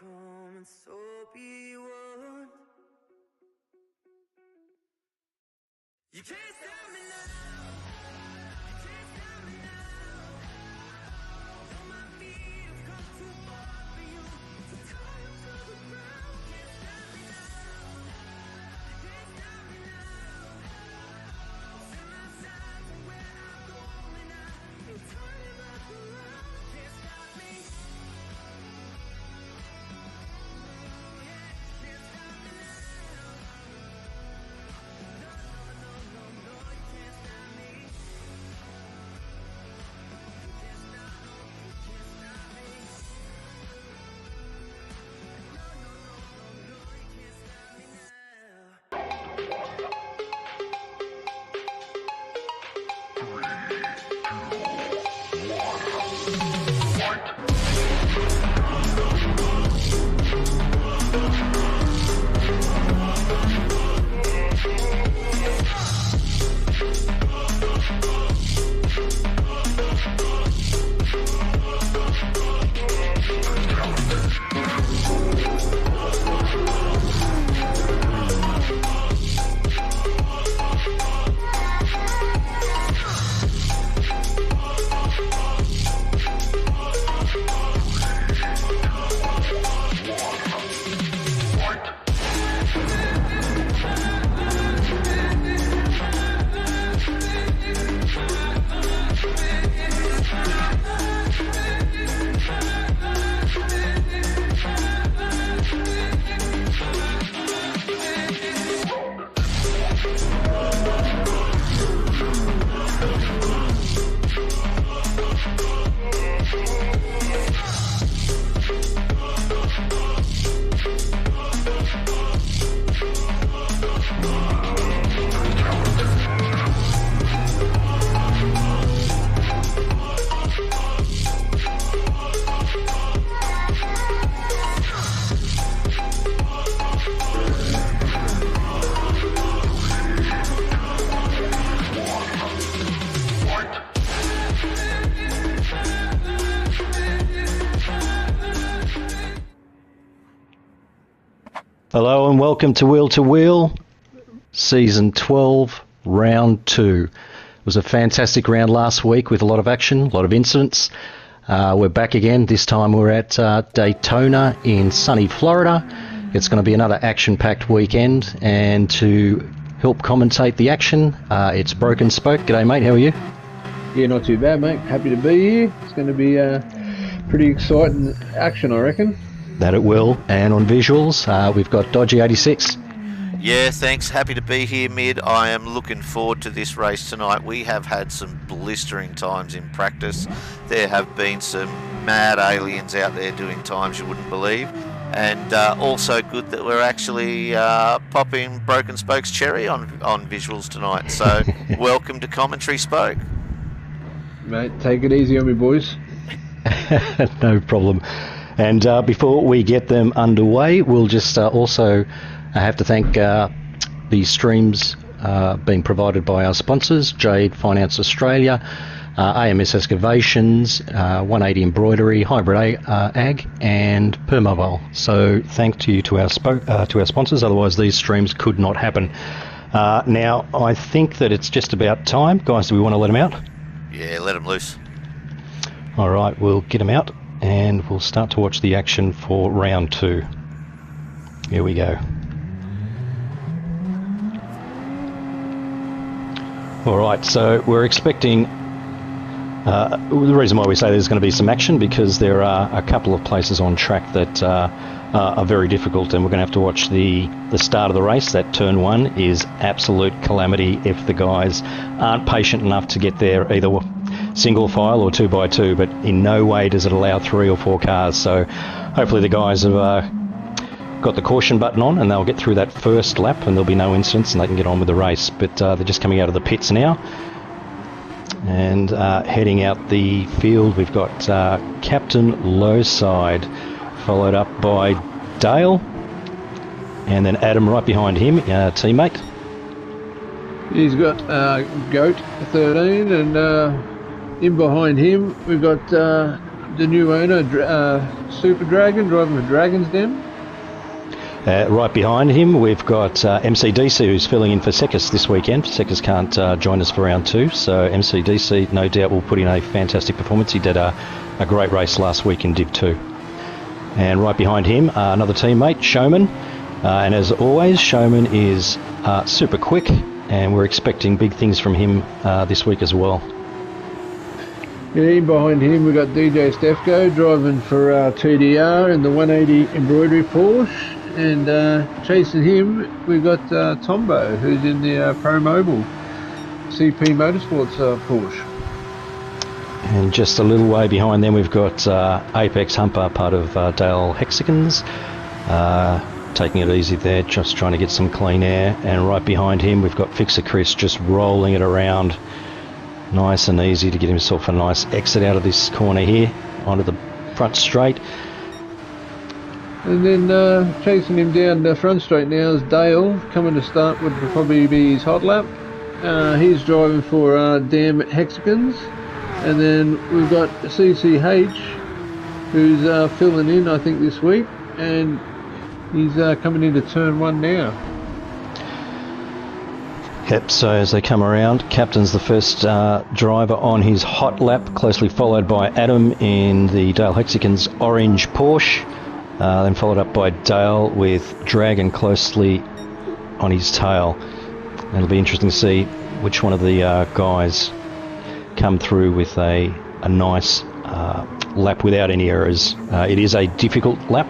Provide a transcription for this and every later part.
come and so be warned. You can't stop me now. You can't stop me now. All my feet have come too far for you to tie them to the ground. Can't stop me now. You can't stop me now. Turn my sides and when I'm going out, you turn it back around. Can't stop me. Hello and welcome to Wheel to Wheel, Season 12, Round 2. It was a fantastic round last week with a lot of action, a lot of incidents. We're back again. This time we're at Daytona in sunny Florida. It's going to be another action-packed weekend, and to help commentate the action, it's Broken Spoke. G'day mate, how are you? Yeah, not too bad mate. Happy to be here. It's going to be pretty exciting action, I reckon. That it will. And on visuals, we've got Dodgy86. Yeah, thanks. Happy to be here, Mid. I am looking forward to this race tonight. We have had some blistering times in practice. There have been some mad aliens out there doing times you wouldn't believe. And also good that we're actually popping Broken Spoke's cherry on visuals tonight. So welcome to Commentary Spoke. Mate, take it easy on me, boys. No problem. And before we get them underway, we'll just also have to thank the streams being provided by our sponsors, Jade Finance Australia, AMS Excavations, 180 Embroidery, Hybrid Ag, and Permobile. So thank you to our sponsors, otherwise these streams could not happen. Now, I think that it's just about time. Guys, do we want to let them out? Yeah, let them loose. All right, we'll get them out. And we'll start to watch the action for round 2. Here we go. All right, so we're expecting... the reason why we say there's going to be some action, because there are a couple of places on track that are very difficult, and we're going to have to watch the start of the race. That turn 1 is absolute calamity if the guys aren't patient enough to get there either single file or 2x2, but in no way does it allow 3 or 4 cars. So hopefully the guys have got the caution button on and they'll get through that first lap and there'll be no incidents and they can get on with the race. But they're just coming out of the pits now and heading out the field. We've got Captain Lowside, followed up by Dale, and then Adam right behind him, teammate. He's got Goat 13, and in behind him we've got the new owner, Super Dragon, driving for Dragon's Den. Right behind him, we've got MCDC, who's filling in for Sekus this weekend. Sekus can't join us for round 2, so MCDC no doubt will put in a fantastic performance. He did a great race last week in Div 2. And right behind him, another teammate, Showman. And as always, Showman is super quick, and we're expecting big things from him this week as well. Yeah, behind him we've got DJ Stefko driving for TDR in the 180 embroidery Porsche. And chasing him, we've got Tombo, who's in the Pro Mobile CP Motorsports Porsche. And just a little way behind them, we've got Apex Humper, part of Dale Hexagons. Taking it easy there, just trying to get some clean air. And right behind him, we've got Fixer Chris just rolling it around nice and easy to get himself a nice exit out of this corner here onto the front straight. And then chasing him down the front straight now is Dale, coming to start would probably be his hot lap. He's driving for Damn Hexagons. And then we've got CCH, who's filling in, I think, this week. And he's coming into turn 1 now. Yep, so as they come around, Captain's the first driver on his hot lap, closely followed by Adam in the Dale Hexagons orange Porsche. Then followed up by Dale with Dragon closely on his tail. It'll be interesting to see which one of the guys come through with a nice lap without any errors. It is a difficult lap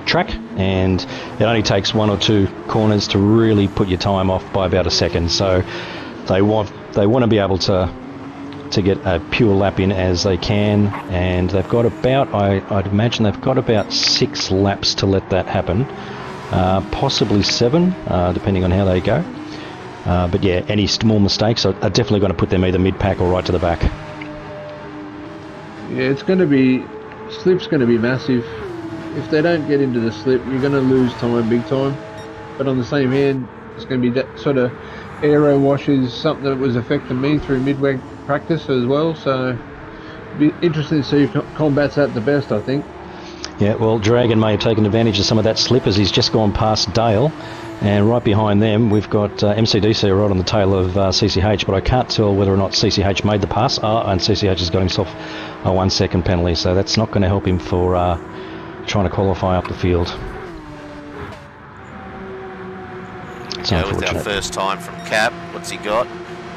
track, and it only takes 1 or 2 corners to really put your time off by about a second. So they want to be able to get a pure lap in as they can, and they've got about, I'd imagine they've got about 6 laps to let that happen, possibly 7, depending on how they go. But yeah, any small mistakes are definitely going to put them either mid-pack or right to the back. Yeah, slip's going to be massive. If they don't get into the slip, you're going to lose time big time. But on the same hand, it's going to be that sort of aero wash is something that was affecting me through midweek practice as well, so it'll be interesting to see if combats that the best, I think. Yeah, well, Dragon may have taken advantage of some of that slip as he's just gone past Dale, and right behind them we've got MCDC right on the tail of CCH, but I can't tell whether or not CCH made the pass, and CCH has got himself a 1 second penalty, so that's not going to help him for trying to qualify up the field. It's with our first time from Cap, what's he got?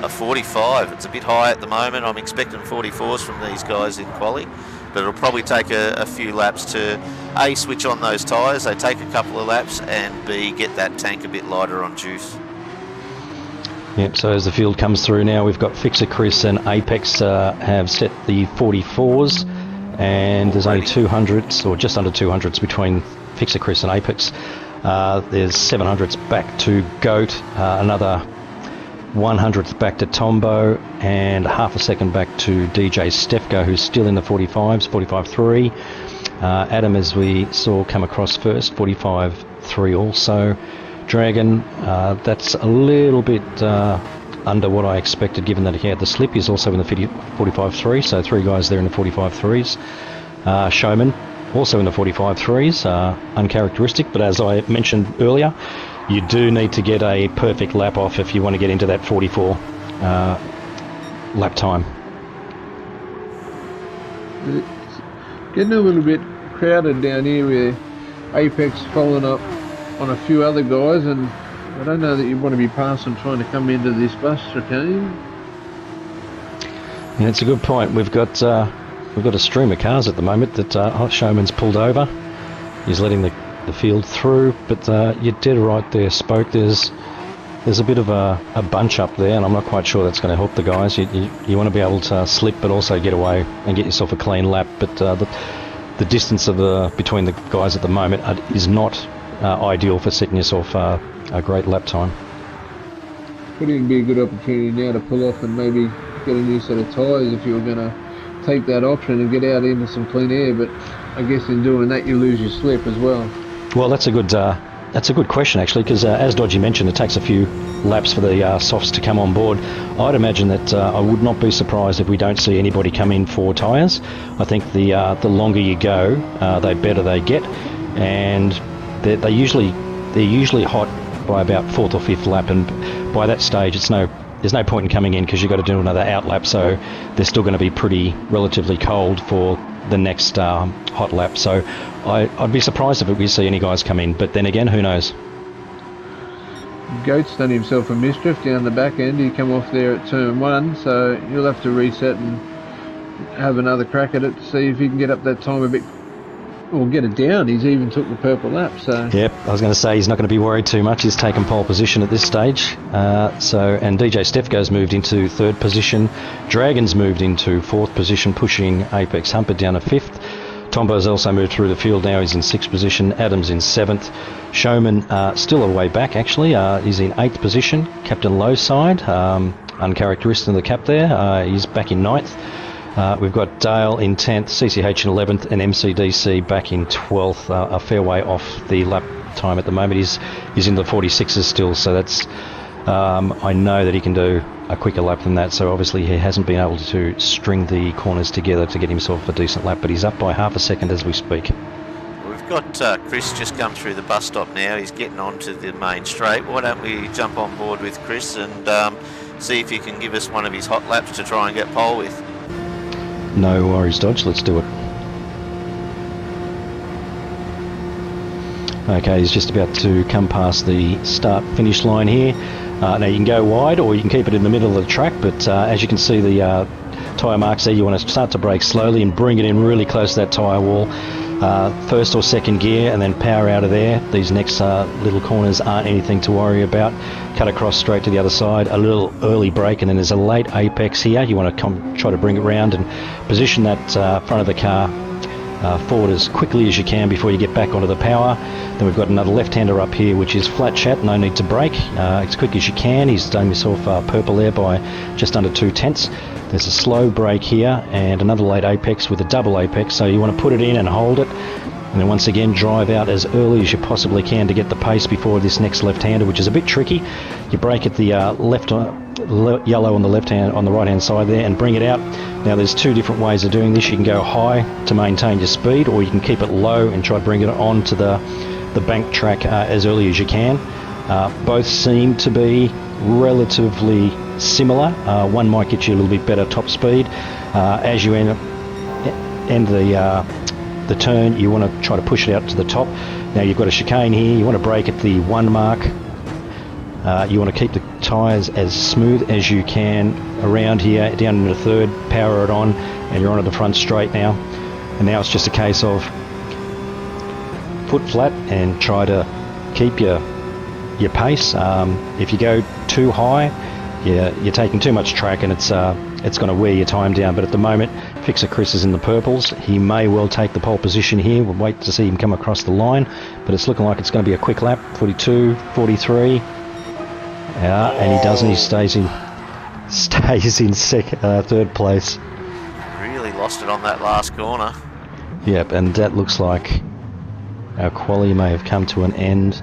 A 45. It's a bit high at the moment. I'm expecting 44s from these guys in quali, but it'll probably take a few laps to A, switch on those tyres, they take a couple of laps, and B, get that tank a bit lighter on juice. Yep, so as the field comes through now, we've got Fixer Chris and Apex have set the 44s, and there's only 200s, or just under 200s between Fixer Chris and Apex. There's 700s back to Goat, another 100th back to Tombo, and half a second back to DJ Stefko, who's still in the 45s, 45.3. Adam, as we saw come across first, 45.3 also. Dragon, that's a little bit under what I expected, given that he had the slip. He's also in the 45.3, so 3 guys there in the 45.3s. Showman, also in the 45.3s, uncharacteristic, but as I mentioned earlier, you do need to get a perfect lap off if you want to get into that 44 lap time. It's getting a little bit crowded down here with Apex following up on a few other guys, and I don't know that you want to be passing trying to come into this bus chicane. Yeah, it's a good point. We've got a stream of cars at the moment that Showman's pulled over. He's letting the field through, but you did right there, Spoke. There's a bit of a bunch up there, and I'm not quite sure that's going to help the guys. You want to be able to slip but also get away and get yourself a clean lap, but the distance between the guys at the moment is not ideal for setting yourself a great lap time. Could even be a good opportunity now to pull off and maybe get a new set of tyres if you were going to take that option and get out into some clean air, but I guess in doing that you lose your slip as well. Well, that's a good That's a good question, actually, because as Dodgy mentioned, it takes a few laps for the softs to come on board. I'd imagine that I would not be surprised if we don't see anybody come in for tyres. I think the longer you go, the better they get, and they're usually hot by about fourth or fifth lap, and by that stage, there's no point in coming in because you've got to do another out lap, so they're still going to be relatively cold for the next hot lap. So I'd be surprised if we see any guys come in, but then again, who knows? Goat's done himself a mischief down the back end. He come off there at turn 1, so you'll have to reset and have another crack at it to see if he can get up that time a bit, or get it down. He's even took the purple lap, so... Yep, I was going to say he's not going to be worried too much. He's taken pole position at this stage. And DJ Stefko's moved into 3rd position. Dragon's moved into 4th position, pushing Apex Humper down to 5th. Tombo's also moved through the field now. He's in 6th position. Adams in 7th. Showman still a way back, actually. He's in 8th position. Captain Lowside, uncharacteristic of the cap there. He's back in 9th. We've got Dale in 10th, CCH in 11th, and MCDC back in 12th, a fair way off the lap time at the moment. He's in the 46s still, so that's... I know that he can do a quicker lap than that, so obviously he hasn't been able to string the corners together to get himself a decent lap, but he's up by half a second as we speak. We've got Chris just come through the bus stop now. He's getting onto the main straight. Why don't we jump on board with Chris and see if he can give us one of his hot laps to try and get pole with? No worries, Dodge. Let's do it. Okay, he's just about to come past the start-finish line here. Now you can go wide or you can keep it in the middle of the track, but as you can see the tyre marks there, you want to start to brake slowly and bring it in really close to that tyre wall. First or second gear and then power out of there. These next little corners aren't anything to worry about. Cut across straight to the other side, a little early brake, and then there's a late apex here. You want to try to bring it round and position that front of the car forward as quickly as you can before you get back onto the power. Then we've got another left-hander up here, which is flat chat, no need to brake. As quick as you can. He's done himself purple there by just under 2/10. There's a slow brake here and another late apex with a double apex, so you want to put it in and hold it, and then once again drive out as early as you possibly can to get the pace before this next left-hander, which is a bit tricky. You brake at the yellow on the left hand, on the right hand side there, and bring it out. Now there's two different ways of doing this. You can go high to maintain your speed, or you can keep it low and try to bring it onto the bank track as early as you can. Both seem to be relatively similar. One might get you a little bit better top speed. As you end the turn, you want to try to push it out to the top. Now you've got a chicane here. You want to brake at the 1 mark. You want to keep the tyres as smooth as you can around here, down into the 3rd, power it on, and you're onto the front straight now. And now it's just a case of foot flat and try to keep your pace. If you go too high, you're taking too much track, and it's going to wear your time down. But at the moment, Fixer Chris is in the purples. He may well take the pole position here. We'll wait to see him come across the line, but it's looking like it's going to be a quick lap. 42, 43. Yeah, and he doesn't. He stays in 3rd place. Really lost it on that last corner. Yep, and that looks like our quali may have come to an end.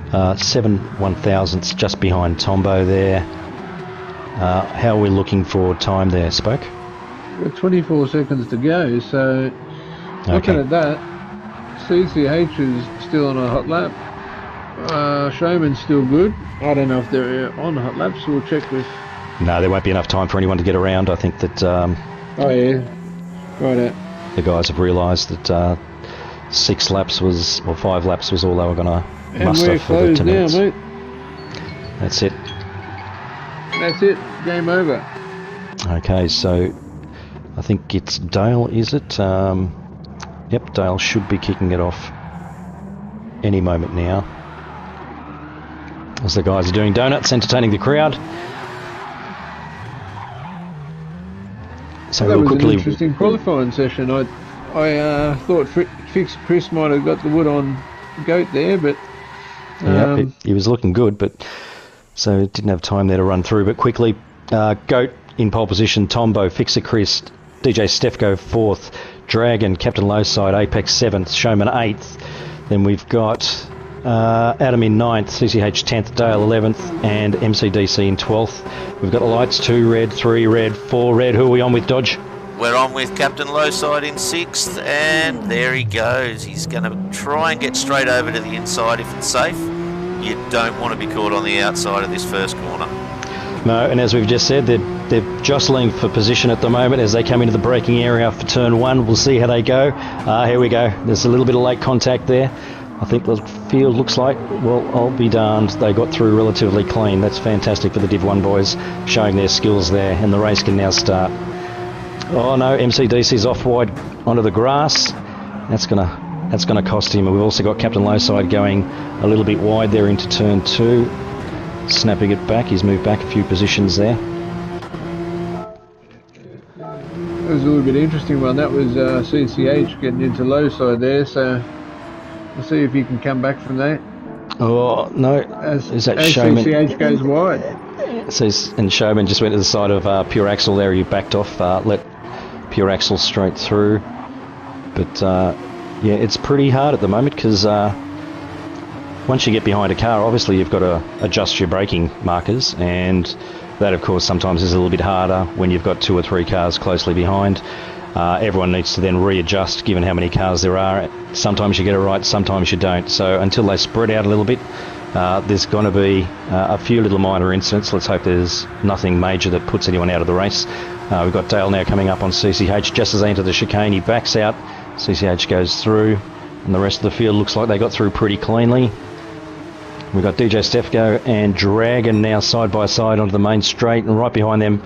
7 1/1000ths just behind Tombo there. How are we looking for time there, Spoke? We've got 24 seconds to go, so looking at that, CCH is still on a hot lap. Showman's still good. I don't know if they're on hot laps, so we'll check with... No, there won't be enough time for anyone to get around. I think that... oh yeah, right out. The guys have realised that 6 laps was, or 5 laps was all they were going to muster for the 10 minutes. And we're closed now, mate. That's it. That's it. Game over. Okay, so I think it's Dale, is it? Yep, Dale should be kicking it off any moment now, as the guys are doing donuts, entertaining the crowd. So that was quickly... an interesting qualifying session. I thought Fix Chris might have got the wood on Goat there, but yeah, he was looking good, but so didn't have time there to run through. But quickly, Goat in pole position, Tombo, Fixer Chris, DJ Stefko 4th, Dragon, Captain Lowside, Apex 7th, Showman 8th. Then we've got Adam in 9th, CCH 10th, Dale 11th, and MCDC in 12th. We've got the lights 2 red, 3 red, 4 red. Who are we on with, Dodge? We're on with Captain Lowside in 6th, and there he goes. He's going to try and get straight over to the inside if it's safe. You don't want to be caught on the outside of this first corner. No, and as we've just said, they're jostling for position at the moment as they come into the braking area for turn 1. We'll see how they go. Here we go. There's a little bit of late contact there. I think the field looks like, well, I'll be darned, they got through relatively clean. That's fantastic for the Div 1 boys, showing their skills there, and the race can now start. Oh no, MCDC's off wide onto the grass. That's gonna cost him. We've also got Captain Lowside going a little bit wide there into turn 2. Snapping it back, he's moved back a few positions there. That was a little bit interesting one. That was CCH getting into Lowside there, so we'll see if he can come back from that. Oh no, is that Showman? CCH goes wide. And Showman just went to the side of Pure Axle there. He backed off, let Pure Axle straight through. But yeah, it's pretty hard at the moment because once you get behind a car, obviously you've got to adjust your braking markers, and that of course sometimes is a little bit harder when you've got 2 or 3 cars closely behind. Everyone needs to then readjust given how many cars there are. Sometimes you get it right, sometimes you don't. So until they spread out a little bit, there's going to be a few little minor incidents. Let's hope there's nothing major that puts anyone out of the race. We've got Dale now coming up on CCH. Just as they enter the chicane, he backs out. CCH goes through, and the rest of the field looks like they got through pretty cleanly. We've got DJ Stefko and Dragon now side by side onto the main straight, and right behind them,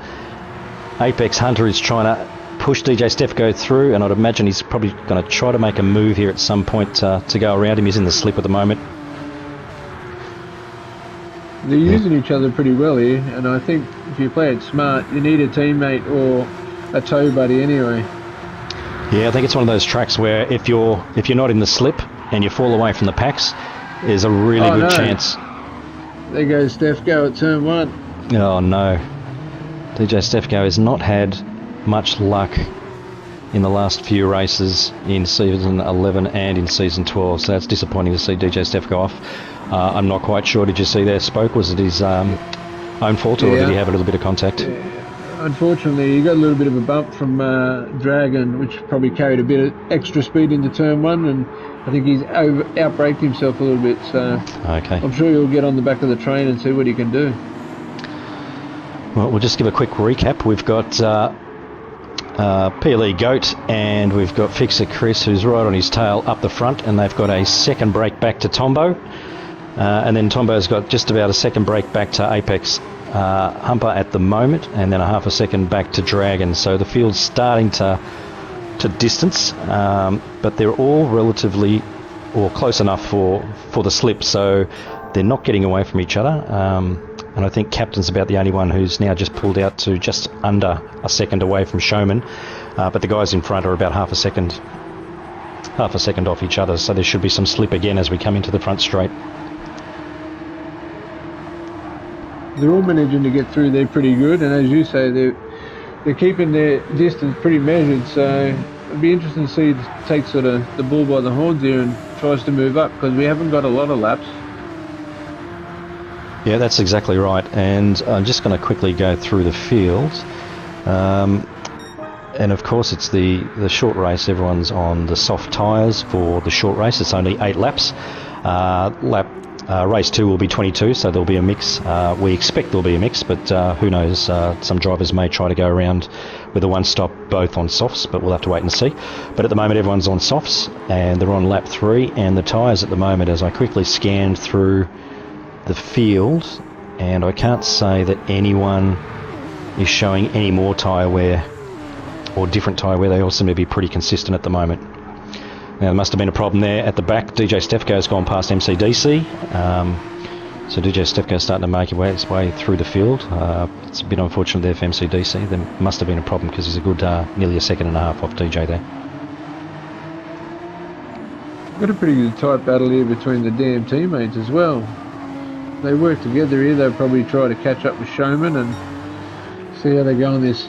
Apex Hunter is trying to push DJ Stefko through, and I'd imagine he's probably going to try to make a move here at some point to go around him. He's in the slip at the moment. They're using each other pretty well here, and I think if you play it smart, you need a teammate or a tow buddy anyway. Yeah, I think it's one of those tracks where if you're not in the slip and you fall away from the packs, there's a really good chance. There goes Stefko at turn 1. Oh no. DJ Stefko has not had much luck in the last few races in season 11 and in season 12, so that's disappointing to see DJ Stefko off. I'm not quite sure. Did you see there, Spoke? Was it his own fault, or did he have a little bit of contact? Yeah. Unfortunately, he got a little bit of a bump from Dragon, which probably carried a bit of extra speed into turn 1, and I think he's outbraked himself a little bit, so okay. I'm sure he'll get on the back of the train and see what he can do. Well, we'll just give a quick recap. We've got PLE Goat, and we've got Fixer Chris, who's right on his tail up the front, and they've got a second break back to Tombo, and then Tombo's got just about a second break back to Apex Humper at the moment, and then a half a second back to Dragon. So the field's starting to distance, but they're all relatively or close enough for the slip, so they're not getting away from each other. And I think Captain's about the only one who's now just pulled out to just under a second away from Showman, but the guys in front are about half a second off each other, so there should be some slip again as we come into the front straight. They're all managing to get through there pretty good, and as you say, they're keeping their distance pretty measured, so it'll be interesting to see take sort of the bull by the horns here and tries to move up, because we haven't got a lot of laps. Yeah, that's exactly right, and I'm just going to quickly go through the field. And of course it's the short race. Everyone's on the soft tyres for the short race. It's only 8 laps. Race 2 will be 22, so there'll be a mix. We expect there'll be a mix, but who knows? Some drivers may try to go around with a one-stop both on softs, but we'll have to wait and see. But at the moment everyone's on softs, and they're on lap 3, and the tyres at the moment, as I quickly scanned through the field, and I can't say that anyone is showing any more tyre wear or different tyre wear. They all seem to be pretty consistent at the moment. Now, there must have been a problem there at the back. DJ Stefko's gone past MCDC, so DJ Stefko's starting to make his way through the field. It's a bit unfortunate there for MCDC. There must have been a problem because he's a good nearly a second and a half off DJ there. Got a pretty good tight battle here between the damn teammates as well. They work together here. They'll probably try to catch up with Showman and see how they go on this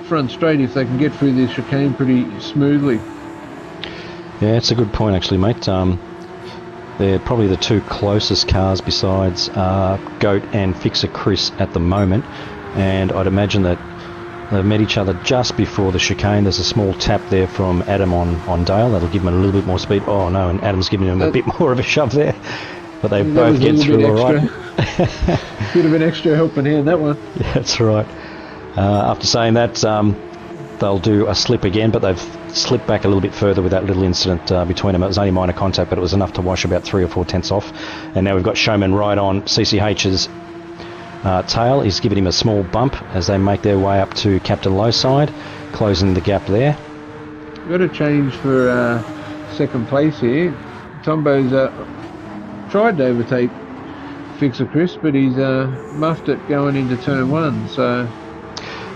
front straight, if they can get through this chicane pretty smoothly. Yeah, it's a good point actually, mate. They're probably the two closest cars besides Goat and Fixer Chris at the moment, and I'd imagine that they've met each other just before the chicane. There's a small tap there from Adam on Dale. That'll give him a little bit more speed. Oh no, and Adam's giving him a bit more of a shove there. But they both get through all right. Bit of an extra helping hand, that one. Yeah, that's right. After saying that, they'll do a slip again, but they've slipped back a little bit further with that little incident between them. It was only minor contact, but it was enough to wash about 3 or 4 tenths off. And now we've got Showman right on CCH's tail. He's giving him a small bump as they make their way up to Captain Lowside, closing the gap there. Got a change for second place here. Tombo's tried to overtake Fixer Chris, but he's muffed it going into turn 1, so...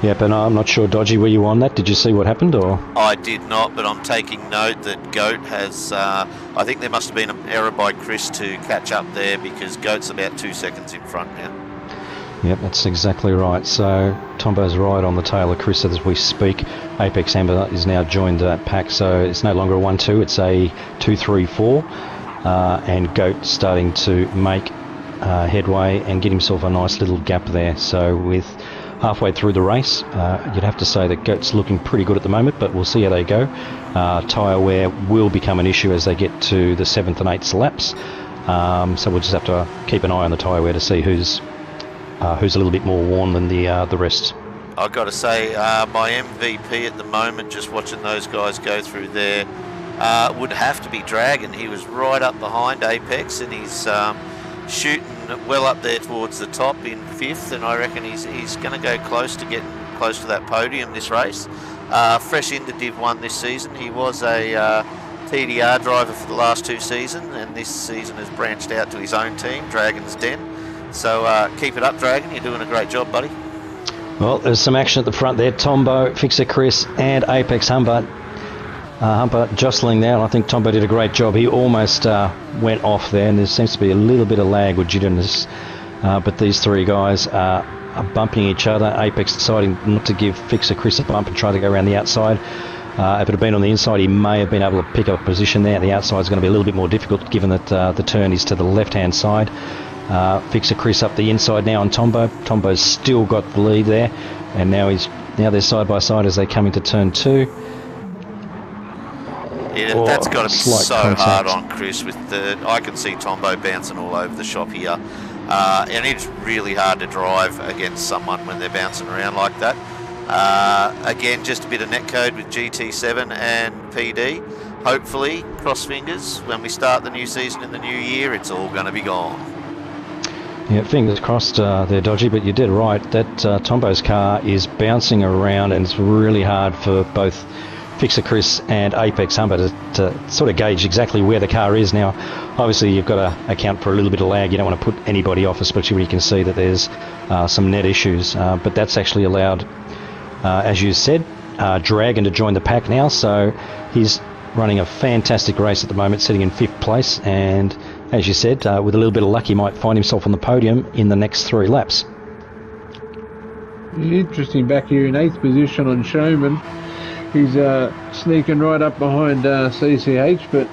Yeah, but I'm not sure, Dodgy, were you on that? Did you see what happened, or...? I did not, but I'm taking note that Goat has... I think there must have been an error by Chris to catch up there, because Goat's about 2 seconds in front now. Yep, that's exactly right. So Tombo's right on the tail of Chris as we speak. Apex Amber is now joined that pack, so it's no longer a 1-2, it's a 2-3-4. And Goat starting to make headway and get himself a nice little gap there. So with halfway through the race, you'd have to say that Goat's looking pretty good at the moment, but we'll see how they go. Tyre wear will become an issue as they get to the 7th and 8th laps. So we'll just have to keep an eye on the tyre wear to see who's a little bit more worn than the rest. I've got to say, my MVP at the moment, just watching those guys go through there, would have to be Dragon. He was right up behind Apex, and he's shooting well up there towards the top in 5th, and I reckon he's going to go close to getting close to that podium this race. Fresh into Div 1 this season. He was a TDR driver for the last 2 seasons, and this season has branched out to his own team, Dragon's Den. So keep it up, Dragon. You're doing a great job, buddy. Well, there's some action at the front there. Tombo, Fixer Chris and Apex Humber jostling there, and I think Tombo did a great job. He almost went off there, and there seems to be a little bit of lag with jitterness. But these 3 guys are bumping each other. Apex deciding not to give Fixer Chris a bump and try to go around the outside. If it had been on the inside, he may have been able to pick up a position there. The outside is going to be a little bit more difficult given that the turn is to the left-hand side. Fixer Chris up the inside now on Tombo. Tombo's still got the lead there, and now they're side by side as they come into turn 2. Yeah, that's got to be so hard on Chris. I can see Tombo bouncing all over the shop here, and it's really hard to drive against someone when they're bouncing around like that. Again, just a bit of netcode with GT7 and PD. Hopefully, cross fingers, when we start the new season in the new year, it's all going to be gone. Yeah, fingers crossed there, Dodgy, but you did right. That Tombo's car is bouncing around, and it's really hard for both Fixer Chris and Apex Humber to sort of gauge exactly where the car is. Now, obviously, you've got to account for a little bit of lag. You don't want to put anybody off, especially when you can see that there's some net issues. But that's actually allowed, as you said, Dragon to join the pack now. So he's running a fantastic race at the moment, sitting in 5th place, and as you said, with a little bit of luck, he might find himself on the podium in the next 3 laps. Interesting back here in 8th position on Showman. He's sneaking right up behind CCH, but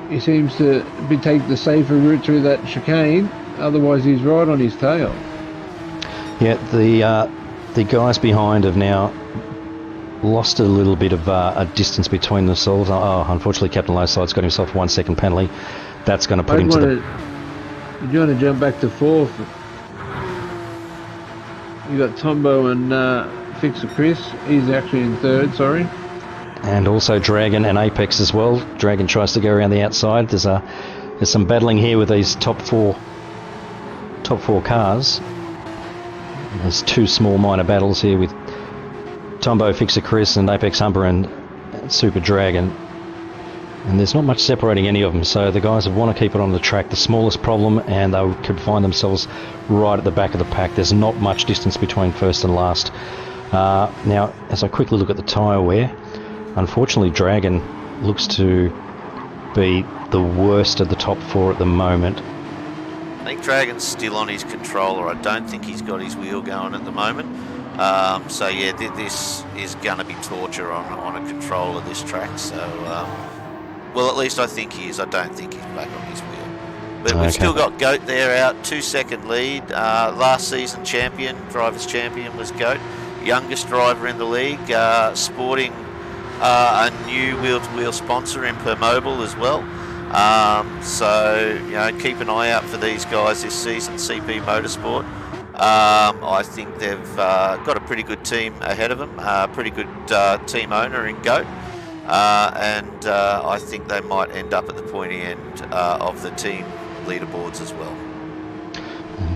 he seems to take the safer route through that chicane. Otherwise, he's right on his tail. Yeah, the guys behind have now lost a little bit of a distance between themselves. Oh, unfortunately, Captain Lowside's got himself a 1 second penalty. That's going to put him to the... Did you want to jump back to 4th? You got Tombo and Fixer Chris. He's actually in 3rd, sorry. And also Dragon and Apex as well. Dragon tries to go around the outside. There's some battling here with these top four cars. There's 2 small minor battles here with Tombo, Fixer Chris and Apex Humber and Super Dragon, and there's not much separating any of them, so the guys want to keep it on the track. The smallest problem, and they could find themselves right at the back of the pack. There's not much distance between first and last. Now, as I quickly look at the tyre wear, unfortunately Dragon looks to be the worst of the top 4 at the moment. I think Dragon's still on his controller. I don't think he's got his wheel going at the moment. So yeah, this is going to be torture on a controller, this track. So Well, at least I think he is. I don't think he's back on his wheel. But Okay. we've still got Goat there out, 2-second lead. Last season champion, drivers champion was Goat. Youngest driver in the league, sporting a new wheel-to-wheel sponsor in Permobile as well. So, you know, keep an eye out for these guys this season, CP Motorsport. I think they've got a pretty good team ahead of them, pretty good team owner in Goat. And I think they might end up at the pointy end of the team leaderboards as well.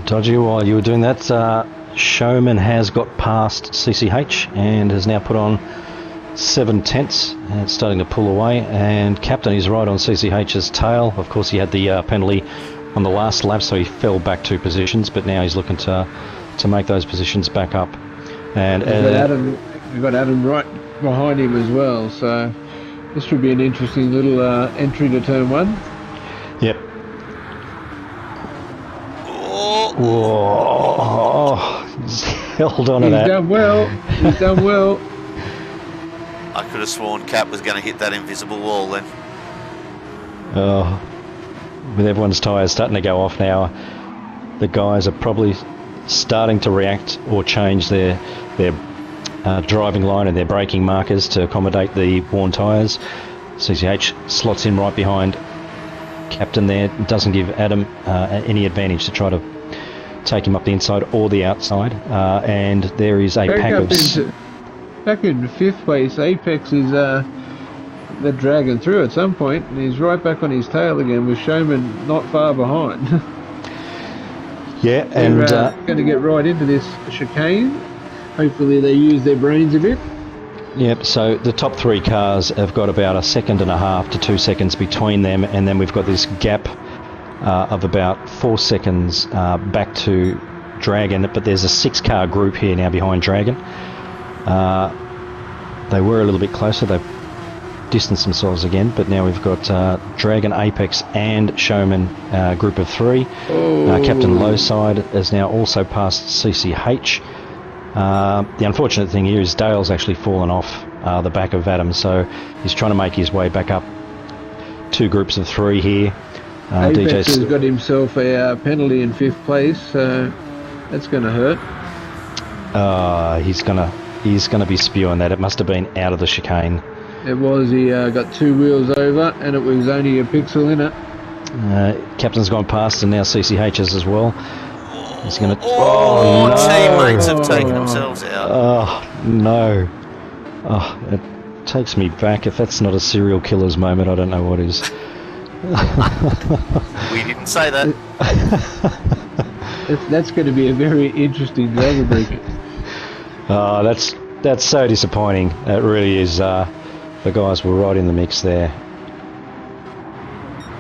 Dodgy, while you were doing that, Showman has got past CCH and has now put on 7/10, and it's starting to pull away, and Captain is right on CCH's tail. Of course, he had the penalty on the last lap, so he fell back 2 positions, but now he's looking to make those positions back up. And we've got Adam right behind him as well, so this should be an interesting little entry to turn 1. Yep. Whoa. He's held on to that. He's done well. He's done well. I could have sworn Cap was going to hit that invisible wall then. Oh, with everyone's tyres starting to go off now, the guys are probably starting to react or change their driving line and their braking markers to accommodate the worn tyres. CCH slots in right behind Captain there. Doesn't give Adam any advantage to try to take him up the inside or the outside. And there is a pack of... Back in 5th place, Apex is they're dragging through at some point, and he's right back on his tail again with Showman not far behind. Yeah, and they're going to get right into this chicane. Hopefully they use their brains a bit. Yep, so the top 3 cars have got about 1.5 seconds to 2 seconds between them, and then we've got this gap of about 4 seconds back to Dragon, but there's a 6-car group here now behind Dragon. They were a little bit closer, they've distanced themselves again, but now we've got Dragon, Apex and Showman group of 3. Captain Lowside has now also passed CCH. The unfortunate thing here is Dale's actually fallen off the back of Adam, so he's trying to make his way back up 2 groups of 3 here. Apex has got himself a penalty in 5th place, so that's going to hurt. He's gonna be spewing that. It must have been out of the chicane. It was. He got 2 wheels over, and it was only a pixel in it. Captain's gone past, and now CCH's as well. He's gonna. No. Teammates have taken Oh. themselves out. Oh no! Oh, it takes me back. If that's not a serial killer's moment, I don't know what is. We didn't say that. That's going to be a very interesting driver briefing. Oh, that's so disappointing. It really is. The guys were right in the mix there.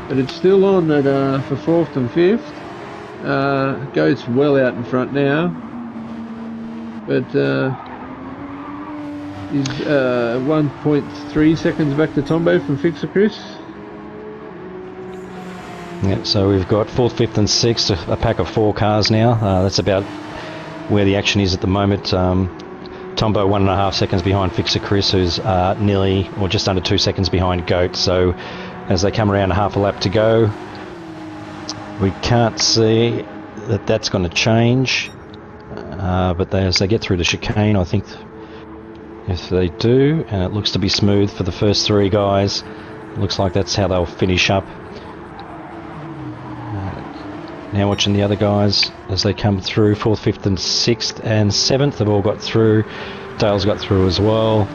But it's still on at, for 4th and 5th. Goes well out in front now. But he's 1.3 seconds back to Tombo from Fixer Chris. Yeah, so we've got 4th, 5th and 6th, a pack of 4 cars now. That's about where the action is at the moment. Tombo 1.5 seconds behind Fixer Chris, who's nearly or just under 2 seconds behind Goat. So as they come around a half a lap to go, we can't see that that's going to change. But as they get through the chicane, I think if they do, and it looks to be smooth for the first 3 guys, it looks like that's how they'll finish up. Now watching the other guys as they come through, 4th, 5th and 6th and 7th have all got through. Dale's got through as well.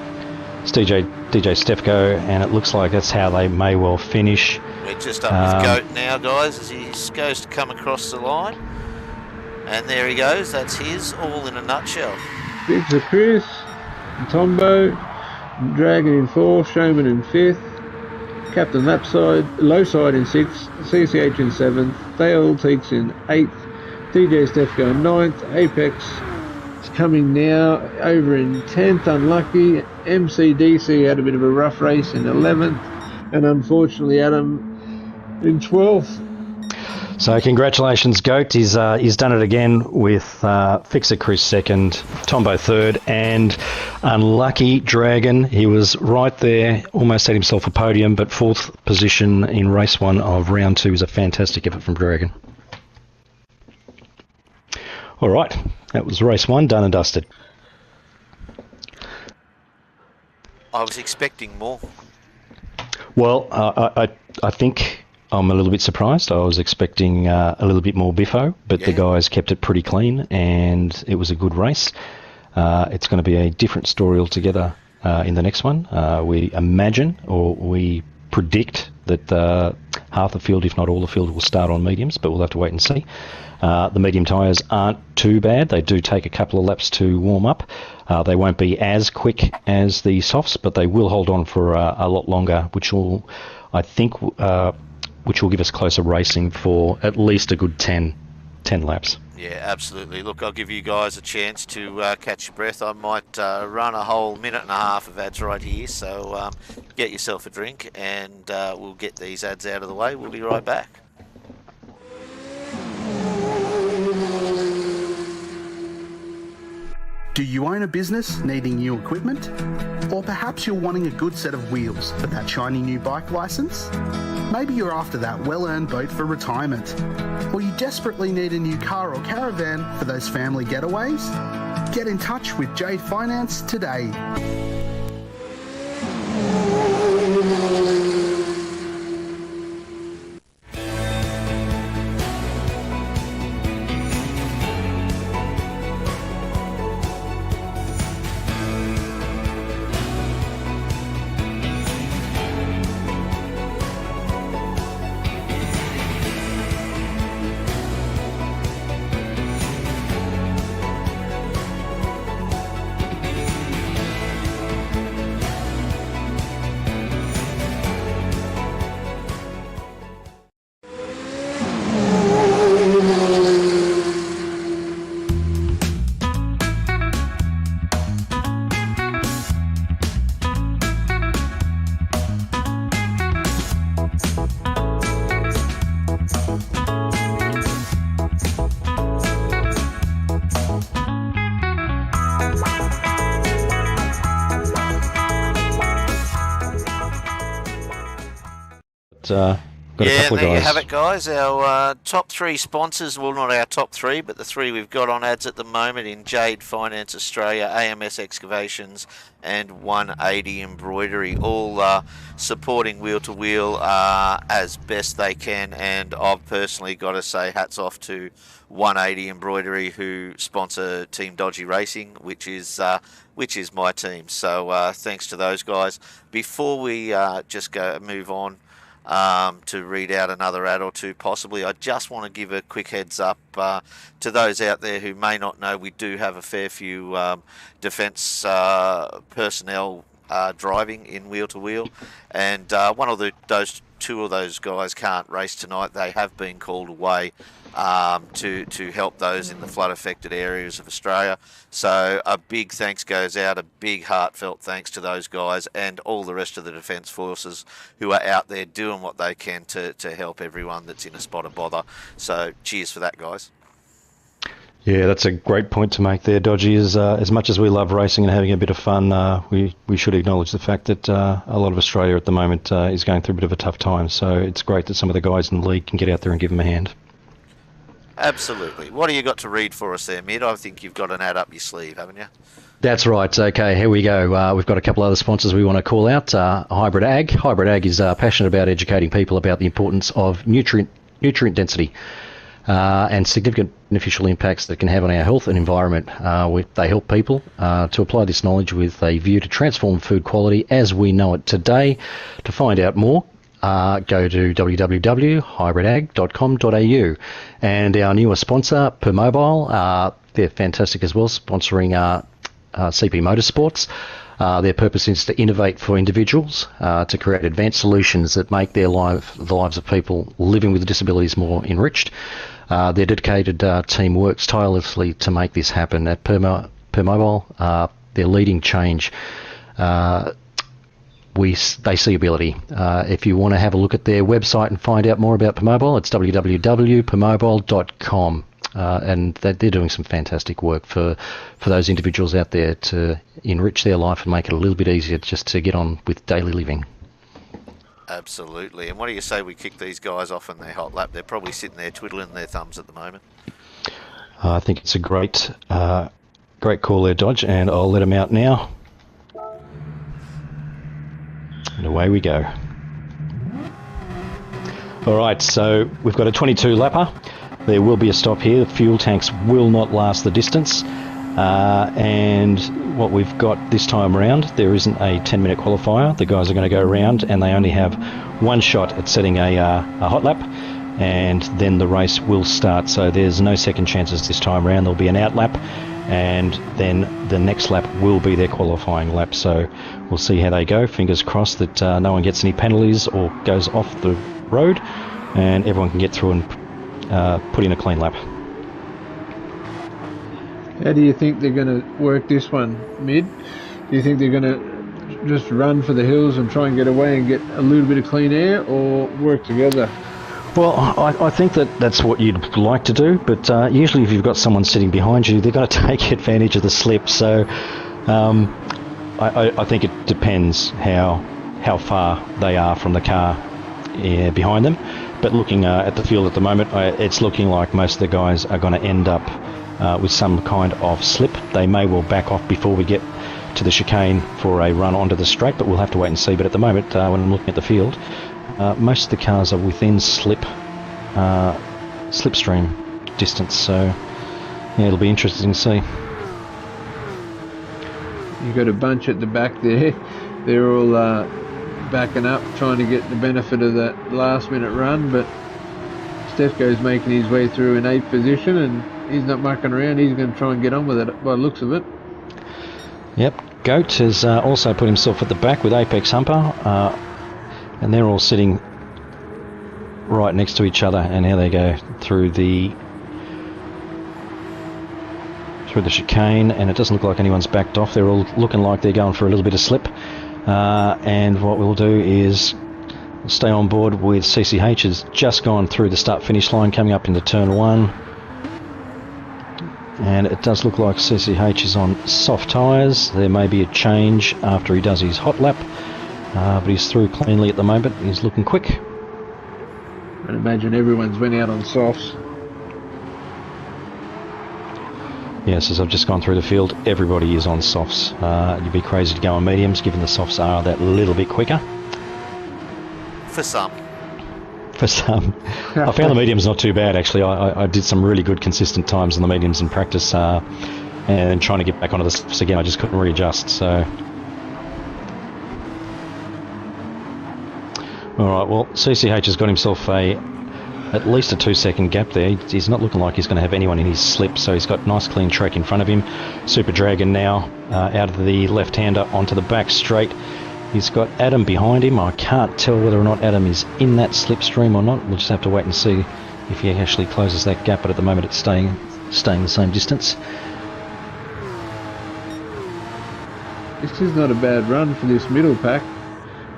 It's DJ Stefko, and it looks like that's how they may well finish. We're just up with Goat now, guys, as he goes to come across the line. And there he goes, that's his, all in a nutshell. Fixer Chris, Tombo, Dragon in 4th, Showman in 5th, Captain Lowside in 6th, CCH in 7th, Dale Teeks in 8th, DJ Stefko in 9th, Apex is coming now over in 10th, unlucky, MCDC had a bit of a rough race in 11th, and unfortunately Adam in 12th. So congratulations, Goat. He's done it again with Fixer Chris second, Tombo third, and unlucky Dragon. He was right there, almost set himself a podium, but fourth position in race one of round two is a fantastic effort from Dragon. All right, that was race one, done and dusted. I was expecting more. Well, I think I'm a little bit surprised. I was expecting a little bit more biffo, but the guys kept it pretty clean, and it was a good race. It's going to be a different story altogether in the next one. We imagine, or we predict, that half the field, if not all the field, will start on mediums, but we'll have to wait and see. The medium tyres aren't too bad. They do take a couple of laps to warm up. They won't be as quick as the softs, but they will hold on for a lot longer, which will, I think, which will give us closer racing for at least a good 10 laps. Yeah, absolutely. Look, I'll give you guys a chance to catch your breath. I might run a whole minute and a half of ads right here, so get yourself a drink and we'll get these ads out of the way. We'll be right back. Do you own a business needing new equipment? Or perhaps you're wanting a good set of wheels for that shiny new bike license? Maybe you're after that well-earned boat for retirement. Or you desperately need a new car or caravan for those family getaways? Get in touch with Jade Finance today. Got a couple of there guys. you have it, guys. Our top three sponsors, well, not our top three, but the three we've got on ads at the moment in Jade Finance Australia, AMS Excavations, and 180 Embroidery, all supporting Wheel to Wheel as best they can. And I've personally got to say hats off to 180 Embroidery, who sponsor Team Dodgy Racing, which is my team. So thanks to those guys. Before we just move on to read out another ad or two possibly, I just want to give a quick heads up to those out there who may not know. We do have a fair few defence personnel driving in Wheel to Wheel, and one of those two of those guys can't race tonight. They have been called away to help those in the flood affected areas of Australia. So a big thanks goes out, a big heartfelt thanks to those guys and all the rest of the Defence Forces who are out there doing what they can to help everyone that's in a spot of bother. So cheers for that, guys. Yeah, that's a great point to make there, Dodgy. As much as we love racing and having a bit of fun, we should acknowledge the fact that a lot of Australia at the moment is going through a bit of a tough time. So it's great that some of the guys in the league can get out there and give them a hand. Absolutely. What do you got to read for us there, Mid? I think you've got an ad up your sleeve, haven't you? That's right. Okay, here we go. We've got a couple other sponsors we want to call out. Hybrid Ag. Hybrid Ag is passionate about educating people about the importance of nutrient density and significant beneficial impacts that can have on our health and environment. They help people to apply this knowledge with a view to transform food quality as we know it today. To find out more, go to www.hybridag.com.au. And our newest sponsor, Per Mobile, they're fantastic as well, sponsoring CP Motorsports. Their purpose is to innovate for individuals, to create advanced solutions that make the lives of people living with disabilities more enriched. Their dedicated team works tirelessly to make this happen. At Per Mobile, they're leading change they see ability. If you want to have a look at their website and find out more about Permobile, it's www.permobile.com. And they're doing some fantastic work for those individuals out there to enrich their life and make it a little bit easier just to get on with daily living. Absolutely. And what do you say we kick these guys off on their hot lap? They're probably sitting there twiddling their thumbs at the moment. I think it's a great call there, Dodge, and I'll let them out now. And away we go. All right, so we've got a 22 lapper. There will be a stop here. The fuel tanks will not last the distance. And what we've got this time around, there isn't a 10-minute qualifier. The guys are going to go around and they only have one shot at setting a hot lap, and then the race will start. So there's no second chances this time around. There'll be an out lap, and then the next lap will be their qualifying lap. So we'll see how they go. Fingers crossed that no one gets any penalties or goes off the road, and everyone can get through and put in a clean lap. How do you think they're going to work this one, Mid? Do you think they're going to just run for the hills and try and get away and get a little bit of clean air, or work together? Well, I think that's what you'd like to do, but usually if you've got someone sitting behind you, they're going to take advantage of the slip. So I think it depends how far they are from the car behind them. But looking at the field at the moment, it's looking like most of the guys are going to end up with some kind of slip. They may well back off before we get to the chicane for a run onto the straight, but we'll have to wait and see. But at the moment, when I'm looking at the field, most of the cars are within slipstream distance. So yeah, it'll be interesting to see. You've got a bunch at the back there. They're all backing up, trying to get the benefit of that last minute run, but Stefko's making his way through in 8th position, and he's not mucking around. He's going to try and get on with it by the looks of it. Yep, Goat has also put himself at the back with Apex Humper, and they're all sitting right next to each other, and here they go through the chicane, and it doesn't look like anyone's backed off. They're all looking like they're going for a little bit of slip. And what we'll do is stay on board with CCH. Has just gone through the start-finish line, coming up into turn 1. And it does look like CCH is on soft tyres. There may be a change after he does his hot lap, but he's through cleanly at the moment. He's looking quick. I'd imagine everyone's went out on softs. Yes, as I've just gone through the field, everybody is on softs. You'd be crazy to go on mediums, given the softs are that little bit quicker. For some. I found the mediums not too bad, actually. I did some really good consistent times on the mediums in practice, and trying to get back onto the softs again, I just couldn't readjust. So, all right, well, CCH has got himself at least a 2-second gap there. He's not looking like he's going to have anyone in his slip, so he's got nice clean track in front of him. Super Dragon now out of the left-hander onto the back straight. He's got Adam behind him. I can't tell whether or not Adam is in that slipstream or not. We'll just have to wait and see if he actually closes that gap, but at the moment it's staying the same distance. This is not a bad run for this middle pack.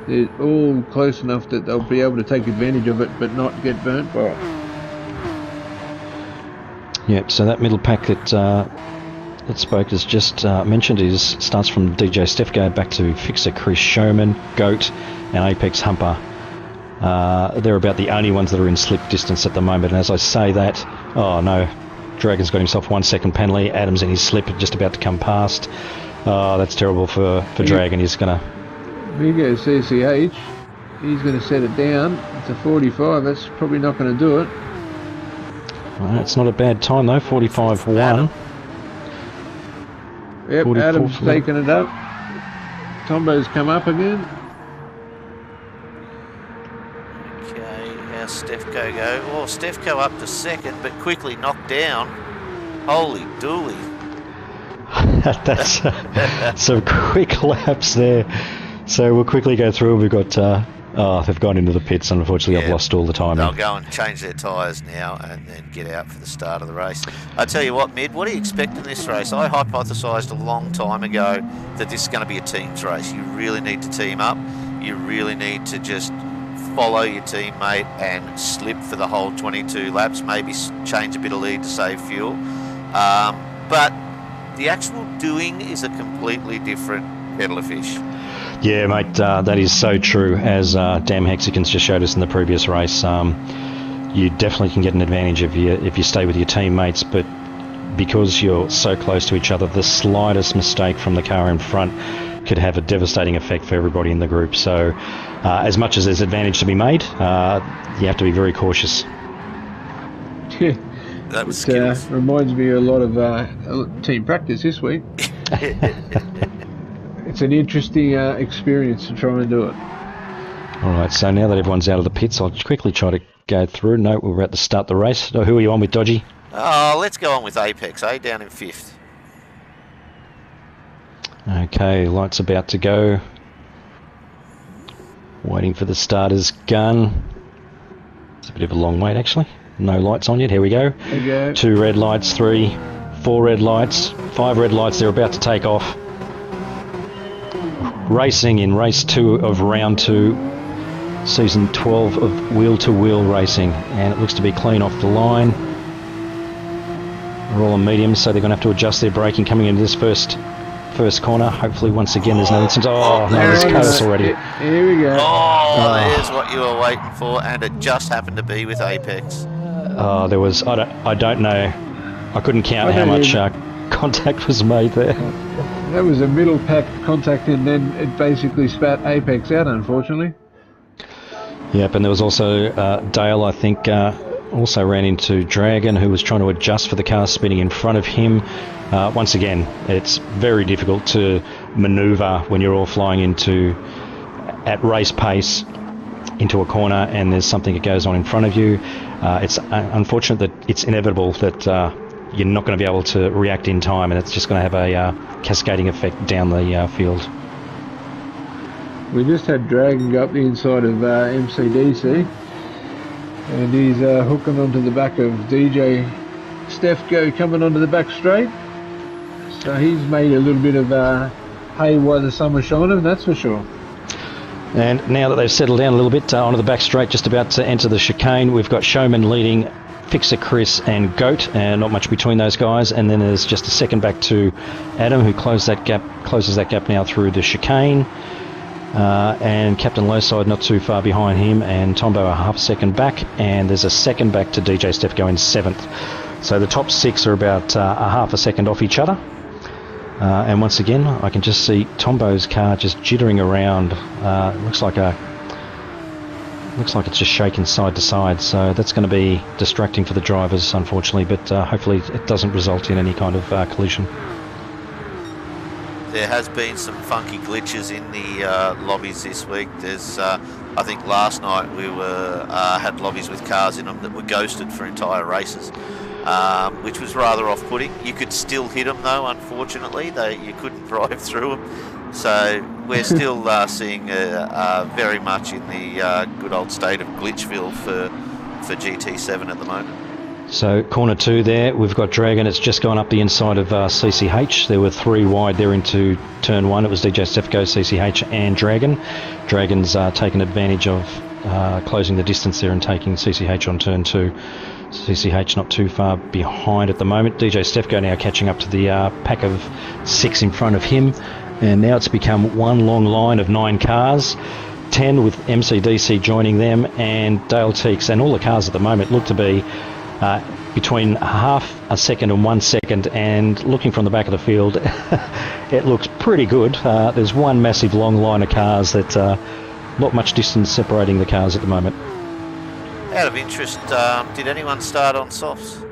They're all close enough that they'll be able to take advantage of it but not get burnt by it. Yep, so that middle pack that Spoke has just mentioned starts from DJ Stefko back to Fixer Chris Showman, Goat and Apex Humper. They're about the only ones that are in slip distance at the moment, and as I say that, oh no, Dragon's got himself 1 second penalty. Adam's in his slip, just about to come past. Oh, that's terrible for Dragon. He's going to... Here goes CCH. He's going to set it down. It's a 45. That's probably not going to do it. It's not a bad time though. 45.1. Yep, Adam's taking it up. Tombo's come up again. Okay, how's Stefko go? Oh, Stefko up to second, but quickly knocked down. Holy dooly. That's some quick laps there. So we'll quickly go through. We've got, they've gone into the pits. Unfortunately, Yeah, I've lost all the time. They'll go and change their tyres now and then get out for the start of the race. I tell you what, Mid, what do you expect in this race? I hypothesised a long time ago that this is going to be a teams race. You really need to team up. you really need to just follow your teammate and slip for the whole 22 laps, maybe change a bit of lead to save fuel. But the actual doing is a completely different kettle of fish. Yeah, mate, that is so true, as Damn Hexicans just showed us in the previous race. You definitely can get an advantage if you stay with your teammates, but because you're so close to each other, the slightest mistake from the car in front could have a devastating effect for everybody in the group. So as much as there's advantage to be made, you have to be very cautious. Yeah. That was It reminds me a lot of team practice this week. It's an interesting experience to try and do it. All right, so now that everyone's out of the pits, I'll quickly try to go through. No, we're about to start the race. So who are you on with, Dodgy? Let's go on with Apex, down in 5th. Okay, lights about to go. Waiting for the starter's gun. It's a bit of a long wait, actually. No lights on yet. Here we go. There you go. 2 red lights, 3, 4 red lights, 5 red lights. They're about to take off. Racing in race 2 of round 2, season 12 of wheel-to-wheel racing, and it looks to be clean off the line. We're all on mediums, so they're going to have to adjust their braking coming into this first corner. Hopefully, once again, there's no incident. Oh, no, there's chaos already. Here we go. There's what you were waiting for, and it just happened to be with Apex. There was, I don't know, I couldn't count how much contact was made there. That was a middle pack contact, and then it basically spat Apex out, unfortunately. Yep, and there was also Dale, I think, also ran into Dragon, who was trying to adjust for the car spinning in front of him. Once again, it's very difficult to manoeuvre when you're all flying at race pace into a corner and there's something that goes on in front of you. It's unfortunate that it's inevitable that you're not going to be able to react in time, and it's just going to have a cascading effect down the field. We just had Dragon go up the inside of MCDC, and he's hooking onto the back of DJ Stefko coming onto the back straight. So he's made a little bit of hay while the summer's shining, that's for sure. And now that they've settled down a little bit onto the back straight, just about to enter the chicane, we've got Showman leading Fixer Chris and Goat, and not much between those guys. And then there's just a second back to Adam, who closes that gap now through the chicane. And Captain Lowside not too far behind him, and Tombo a half second back, and there's a second back to DJ Stefko in 7th. So the top 6 are about a half a second off each other. And once again, I can just see Tombo's car just jittering around. Looks like it's just shaking side to side, so that's going to be distracting for the drivers, unfortunately, but hopefully it doesn't result in any kind of collision. There has been some funky glitches in the lobbies this week. There's, I think last night we had lobbies with cars in them that were ghosted for entire races, which was rather off-putting. You could still hit them though, unfortunately. You couldn't drive through them. So we're still seeing very much in the good old state of Glitchville for GT7 at the moment. So corner 2 there, we've got Dragon. It's just gone up the inside of CCH. There were 3 wide there into turn 1. It was DJ Stefko, CCH and Dragon. Dragon's taken advantage of closing the distance there and taking CCH on turn 2. CCH not too far behind at the moment. DJ Stefko now catching up to the pack of 6 in front of him. And now it's become one long line of 9 cars. 10 with MCDC joining them, and Dale Teeks, and all the cars at the moment look to be between half a second and 1 second, and looking from the back of the field it looks pretty good. There's one massive long line of cars that not much distance separating the cars at the moment. Out of interest, did anyone start on softs?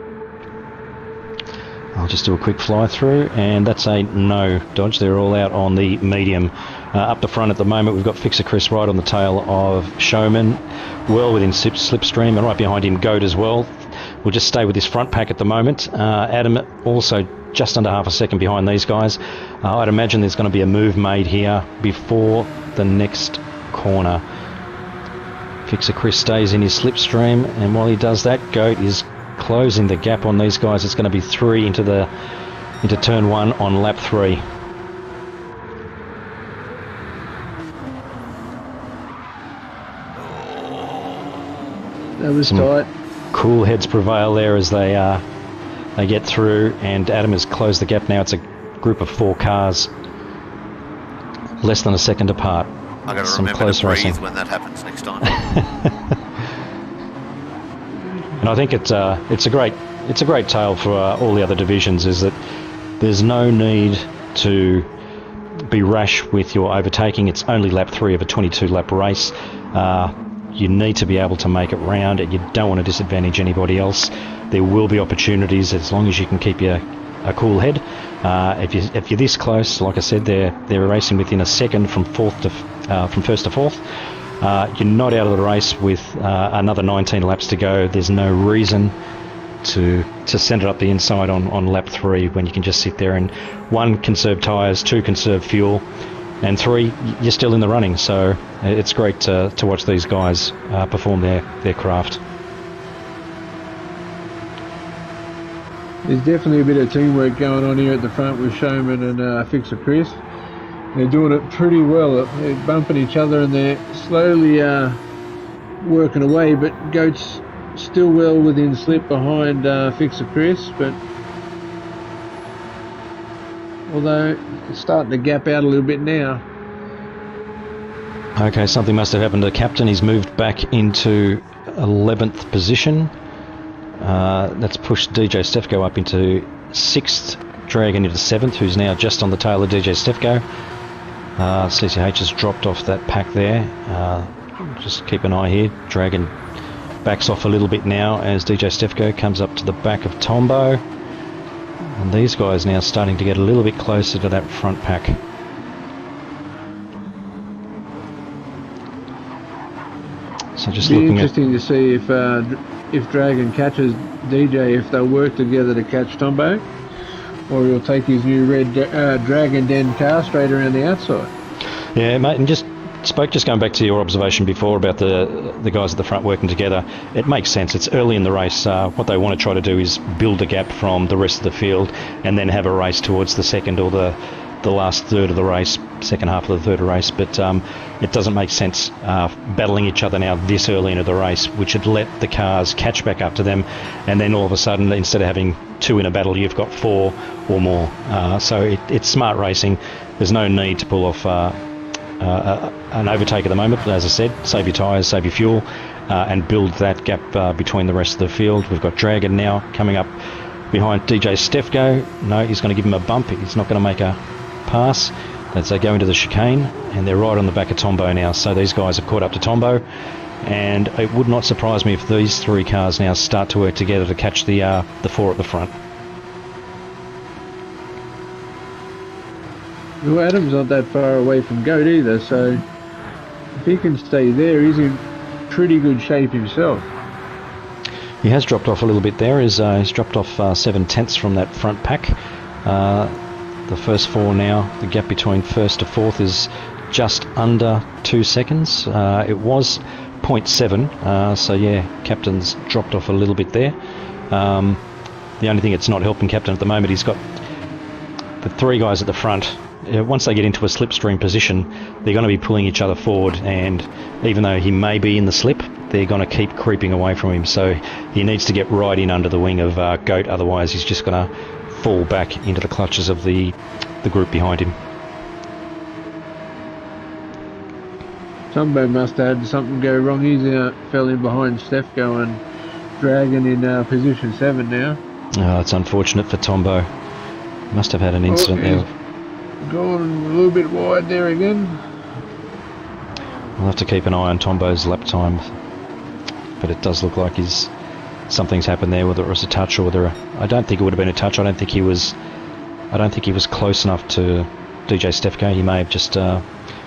I'll just do a quick fly through, and that's a no, Dodge. They're all out on the medium. Up the front at the moment, we've got Fixer Chris right on the tail of Showman, well within slipstream, and right behind him Goat as well. We'll just stay with this front pack at the moment. Adam also just under half a second behind these guys. I'd imagine there's going to be a move made here before the next corner. Fixer Chris stays in his slipstream, and while he does that, Goat is closing the gap on these guys. It's going to be 3 into turn 1 on lap 3. That was Some tight. cool heads prevail there as they get through, and Adam has closed the gap now. It's a group of 4 cars, less than a second apart. I got to Some remember close to breathe racing. when that happens next time. And I think it's a great tale for all the other divisions, is that there's no need to be rash with your overtaking. It's only lap 3 of a 22-lap race. You need to be able to make it round, and you don't want to disadvantage anybody else. There will be opportunities as long as you can keep a cool head. If you're this close, like I said, they're racing within a second from first to fourth. You're not out of the race with another 19 laps to go. There's no reason to send it up the inside on lap 3 when you can just sit there and 1, conserve tyres, 2, conserve fuel, and 3, you're still in the running. So it's great to watch these guys perform their craft. There's definitely a bit of teamwork going on here at the front with Showman and Fixer Chris. They're doing it pretty well. They're bumping each other and they're slowly working away, but Goat's still well within slip behind Fixer Chris, but although it's starting to gap out a little bit now. Okay, something must have happened to the captain. He's moved back into 11th position. That's pushed DJ Stefko up into 6th, Dragon into 7th, who's now just on the tail of DJ Stefko. CCH has dropped off that pack there. Just keep an eye here. Dragon backs off a little bit now as DJ Stefko comes up to the back of Tombo. And these guys now starting to get a little bit closer to that front pack. So just It'll be looking interesting to see if Dragon catches DJ, if they'll work together to catch Tombo, or he'll take his new red Dragon Den car straight around the outside. Yeah, mate, and just going back to your observation before about the guys at the front working together, it makes sense. It's early in the race. What they want to try to do is build a gap from the rest of the field and then have a race towards the second or the last third of the race, second half of the third race. But it doesn't make sense battling each other now this early into the race, which would let the cars catch back up to them, and then all of a sudden, instead of having 2 in a battle, you've got 4 or more. So it's smart racing. There's no need to pull off an overtake at the moment. As I said, save your tyres, save your fuel, and build that gap between the rest of the field. We've got Dragon now coming up behind DJ Stefko. No, he's going to give him a bump. He's not going to make a pass as they go into the chicane, and they're right on the back of Tombo now. So these guys have caught up to Tombo, and it would not surprise me if these 3 cars now start to work together to catch the 4 at the front. Well, Adam's not that far away from Goat either, so if he can stay there, he's in pretty good shape himself. He has dropped off a little bit there. He's dropped off 7/10 from that front pack. The first 4 now, the gap between first to fourth is just under 2 seconds. It was 0.7, so yeah, Captain's dropped off a little bit there. The only thing that's not helping Captain at the moment, he's got the 3 guys at the front. Once they get into a slipstream position, they're going to be pulling each other forward, and even though he may be in the slip, they're going to keep creeping away from him. So he needs to get right in under the wing of Goat, otherwise he's just going to fall back into the clutches of the group behind him. Tombo must have had something go wrong. He's fell in behind Stefko and Dragon in position 7 now. Oh, it's unfortunate for Tombo. Must have had an incident there. Going a little bit wide there again. We'll have to keep an eye on Tombo's lap time, but it does look like something's happened there, whether it was a touch or whether I don't think it would have been a touch. I don't think he was close enough to DJ Stefko. He may have just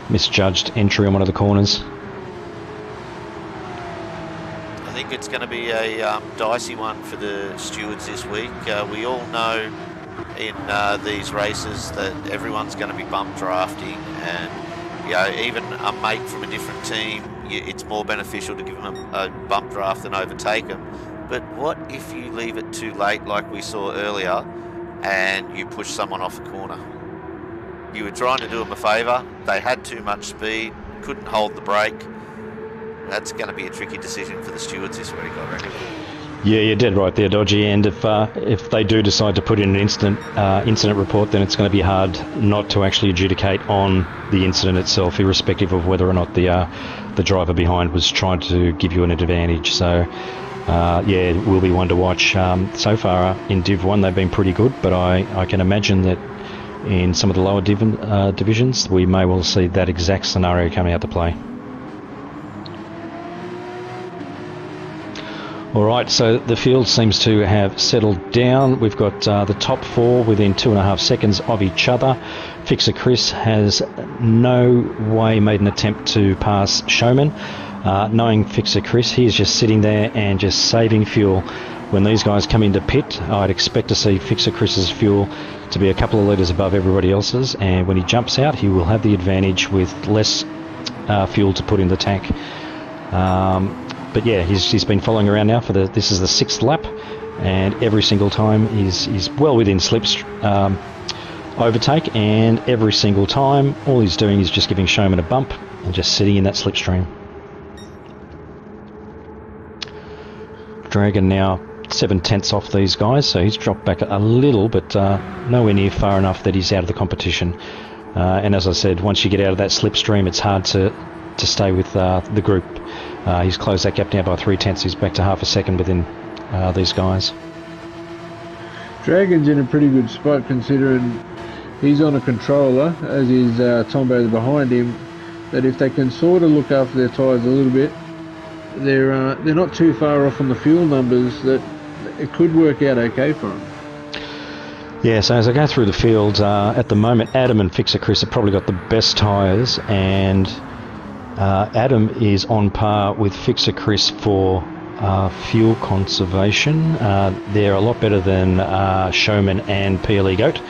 misjudged entry on one of the corners. I think it's going to be a dicey one for the stewards this week. We all know in these races that everyone's going to be bump drafting, and even a mate from a different team, it's more beneficial to give them a bump draft than overtake them. But what if you leave it too late, like we saw earlier, and you push someone off the corner? You were trying to do them a favour. They had too much speed, couldn't hold the brake. that's going to be a tricky decision for the stewards this week, I reckon. Yeah, you're dead right there, Dodgy. And if they do decide to put in an incident report, then it's going to be hard not to actually adjudicate on the incident itself, irrespective of whether or not the driver behind was trying to give you an advantage. So, yeah, it will be one to watch. So far in Div 1, they've been pretty good, but I can imagine that in some of the lower divisions, we may well see that exact scenario coming out to play. All right, so the field seems to have settled down. We've got the top four within 2.5 seconds of each other. Fixer Chris has no way made an attempt to pass Showman. Knowing Fixer Chris, he is just sitting there and just saving fuel. When these guys come into pit, I'd expect to see Fixer Chris's fuel to be a couple of litres above everybody else's, and when he jumps out, he will have the advantage with less fuel to put in the tank. But yeah, he's been following around now for this is the 6th lap, and every single time he's well within Slip's overtake, and every single time all he's doing is just giving Showman a bump and just sitting in that slipstream. Dragon now 7/10 off these guys, so he's dropped back a little, but nowhere near far enough that he's out of the competition. And as I said, once you get out of that slipstream, it's hard to stay with the group. He's closed that gap now by 0.3. He's back to half a second within these guys. Dragon's in a pretty good spot considering he's on a controller, as is Tombo behind him, that if they can sort of look after their tyres a little bit, they're not too far off on the fuel numbers, that it could work out okay for them. Yeah, so as I go through the field, at the moment, Adam and Fixer Chris have probably got the best tyres, and Adam is on par with Fixer Chris for fuel conservation. They're a lot better than Showman and PLE Goat.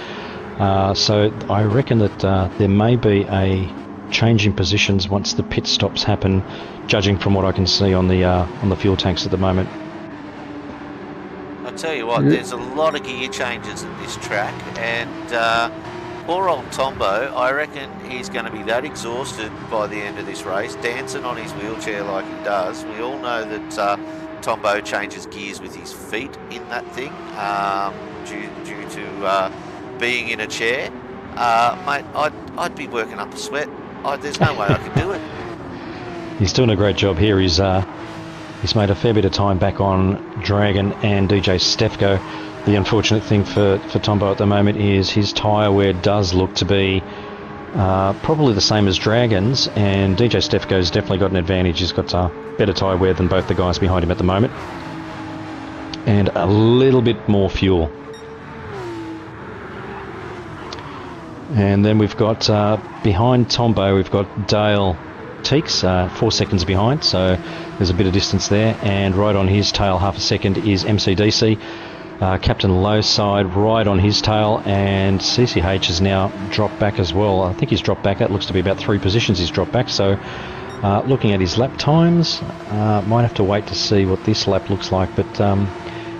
So I reckon that there may be a change in positions once the pit stops happen, judging from what I can see on the fuel tanks at the moment. I'll tell you what, there's a lot of gear changes at this track, and poor old Tombo, I reckon he's going to be that exhausted by the end of this race, dancing on his wheelchair like he does. We all know that Tombo changes gears with his feet in that thing, due to being in a chair. Mate, I'd be working up a sweat. There's no way I could do it. He's doing a great job here. He's made a fair bit of time back on Dragon and DJ Stefko. The unfortunate thing for Tombo at the moment is his tyre wear does look to be probably the same as Dragon's, and DJ Stefko's definitely got an advantage. He's got better tyre wear than both the guys behind him at the moment, and a little bit more fuel. And then we've got behind Tombo, we've got Dale Teeks, 4 seconds behind, so there's a bit of distance there. And right on his tail, half a second, is MCDC. Captain Low side right on his tail, and CCH has now dropped back as well. I think he's dropped back. That looks to be about 3 positions he's dropped back. So looking at his lap times, might have to wait to see what this lap looks like, but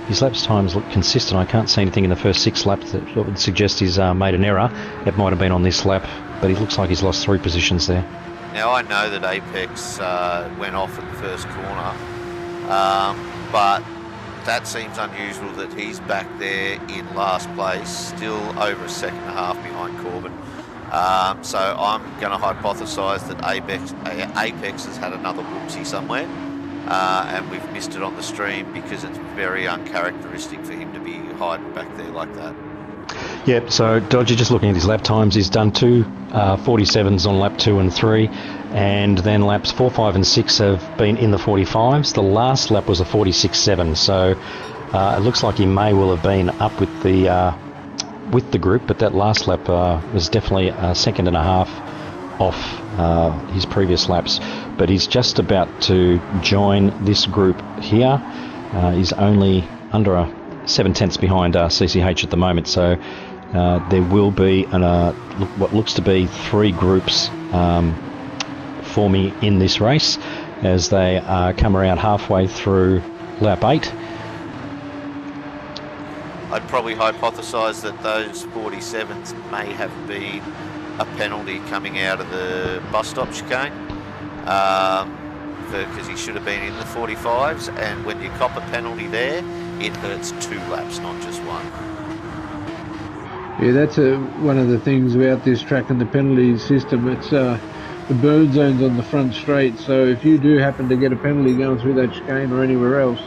his lap times look consistent. I can't see anything in the first 6 laps that would suggest he's made an error. It might have been on this lap, but he looks like he's lost 3 positions there. Now, I know that Apex went off at the first corner, but that seems unusual that he's back there in last place, still over a second and a half behind Corbin. So I'm going to hypothesise that Apex has had another whoopsie somewhere, and we've missed it on the stream, because it's very uncharacteristic for him to be hiding back there like that. Yep, so Dodgy, just looking at his lap times, he's done 2 47s on lap 2 and 3, and then laps 4, 5 and 6 have been in the 45s. The last lap was a 46.7, so it looks like he may well have been up with the group, but that last lap was definitely a second and a half off his previous laps. But he's just about to join this group here. He's only under 7/10 behind CCH at the moment, so there will be what looks to be 3 groups forming in this race as they come around halfway through lap 8. I'd probably hypothesise that those 47s may have been a penalty coming out of the bus stop chicane. because he should have been in the 45s, and when you cop a penalty there, it hurts 2 laps, not just 1. Yeah, that's one of the things about this track and the penalty system. It's the burn zones on the front straight, so if you do happen to get a penalty going through that chicane or anywhere else,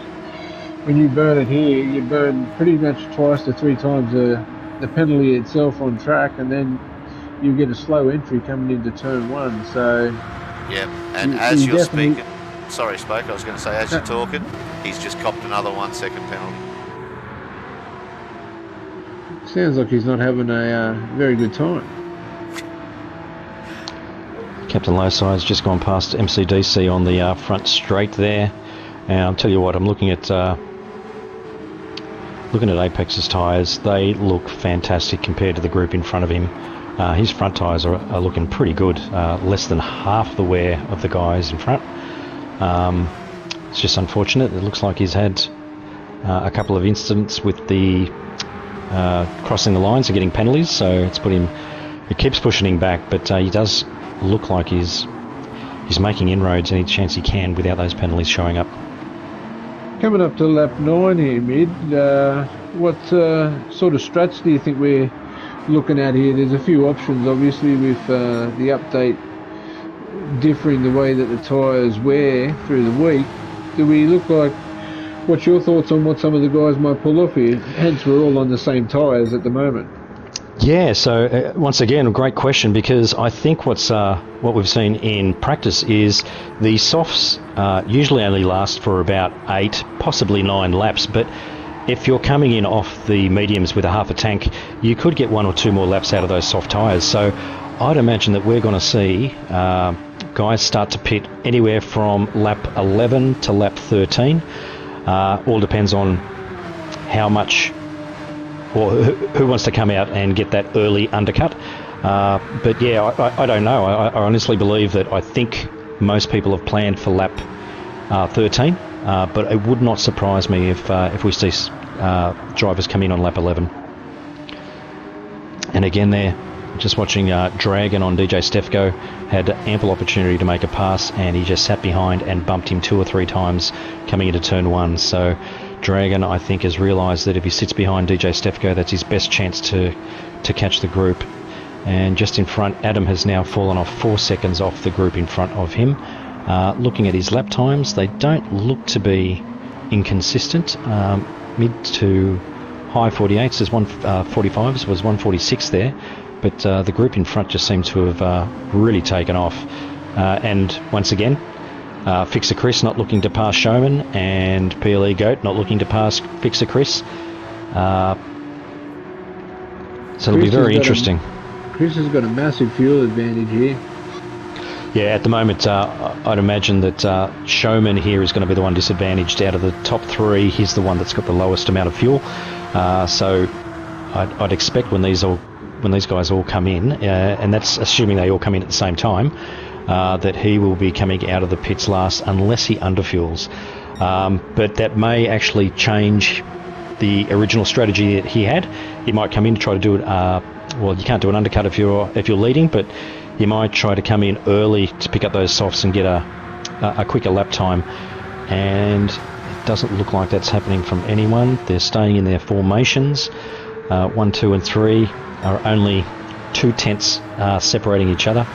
when you burn it here, you burn pretty much twice to 3 times the penalty itself on track, and then you get a slow entry coming into turn 1. So yeah, and as you're speaking, sorry Spoke, I was going to say, as you're talking, he's just copped another 1 second penalty. Sounds like he's not having a very good time. Captain Lowside's just gone past MCDC on the front straight there. And I'll tell you what, I'm looking at Apex's tyres. They look fantastic compared to the group in front of him. His front tyres are looking pretty good, less than half the wear of the guys in front. It's just unfortunate. It looks like he's had a couple of incidents with the crossing the lines and getting penalties, so it keeps pushing him back, but he does look like he's making inroads any chance he can without those penalties showing up. Coming up to lap 9 here, Mid, what sort of struts do you think we're looking at here? There's a few options, obviously, with the update differing the way that the tyres wear through the week. Do we look like, what's your thoughts on what some of the guys might pull off here? Hence, we're all on the same tyres at the moment. Yeah, so once again, a great question, because I think what we've seen in practice is the softs usually only last for about 8, possibly 9 laps, but if you're coming in off the mediums with a half a tank, you could get 1 or 2 more laps out of those soft tyres. So I'd imagine that we're going to see guys start to pit anywhere from lap 11 to lap 13. All depends on how much, or who wants to come out and get that early undercut. But yeah, I don't know. I honestly believe that I think most people have planned for lap 13, but it would not surprise me if we see drivers come in on lap 11. And again there, just watching Dragon on DJ Stefko had ample opportunity to make a pass, and he just sat behind and bumped him 2 or 3 times coming into turn 1. So Dragon, I think, has realised that if he sits behind DJ Stefko, that's his best chance to catch the group. And just in front, Adam has now fallen off 4 seconds off the group in front of him. Looking at his lap times, they don't look to be inconsistent. Mid to high 48s, there's 145s, was 146 there. But the group in front just seems to have really taken off. And once again, Fixer Chris not looking to pass Showman, and PLE Goat not looking to pass Fixer Chris. So it'll be very interesting. Chris has got a massive fuel advantage here. Yeah, at the moment, I'd imagine that Showman here is going to be the one disadvantaged out of the top 3. He's the one that's got the lowest amount of fuel. So I'd expect when these guys all come in, and that's assuming they all come in at the same time, that he will be coming out of the pits last unless he underfuels. But that may actually change the original strategy that he had. He might come in to try to do it. Well, you can't do an undercut if you're leading, but you might try to come in early to pick up those softs and get a quicker lap time. And it doesn't look like that's happening from anyone. They're staying in their formations. 1, 2, and 3 are only 2 tenths separating each other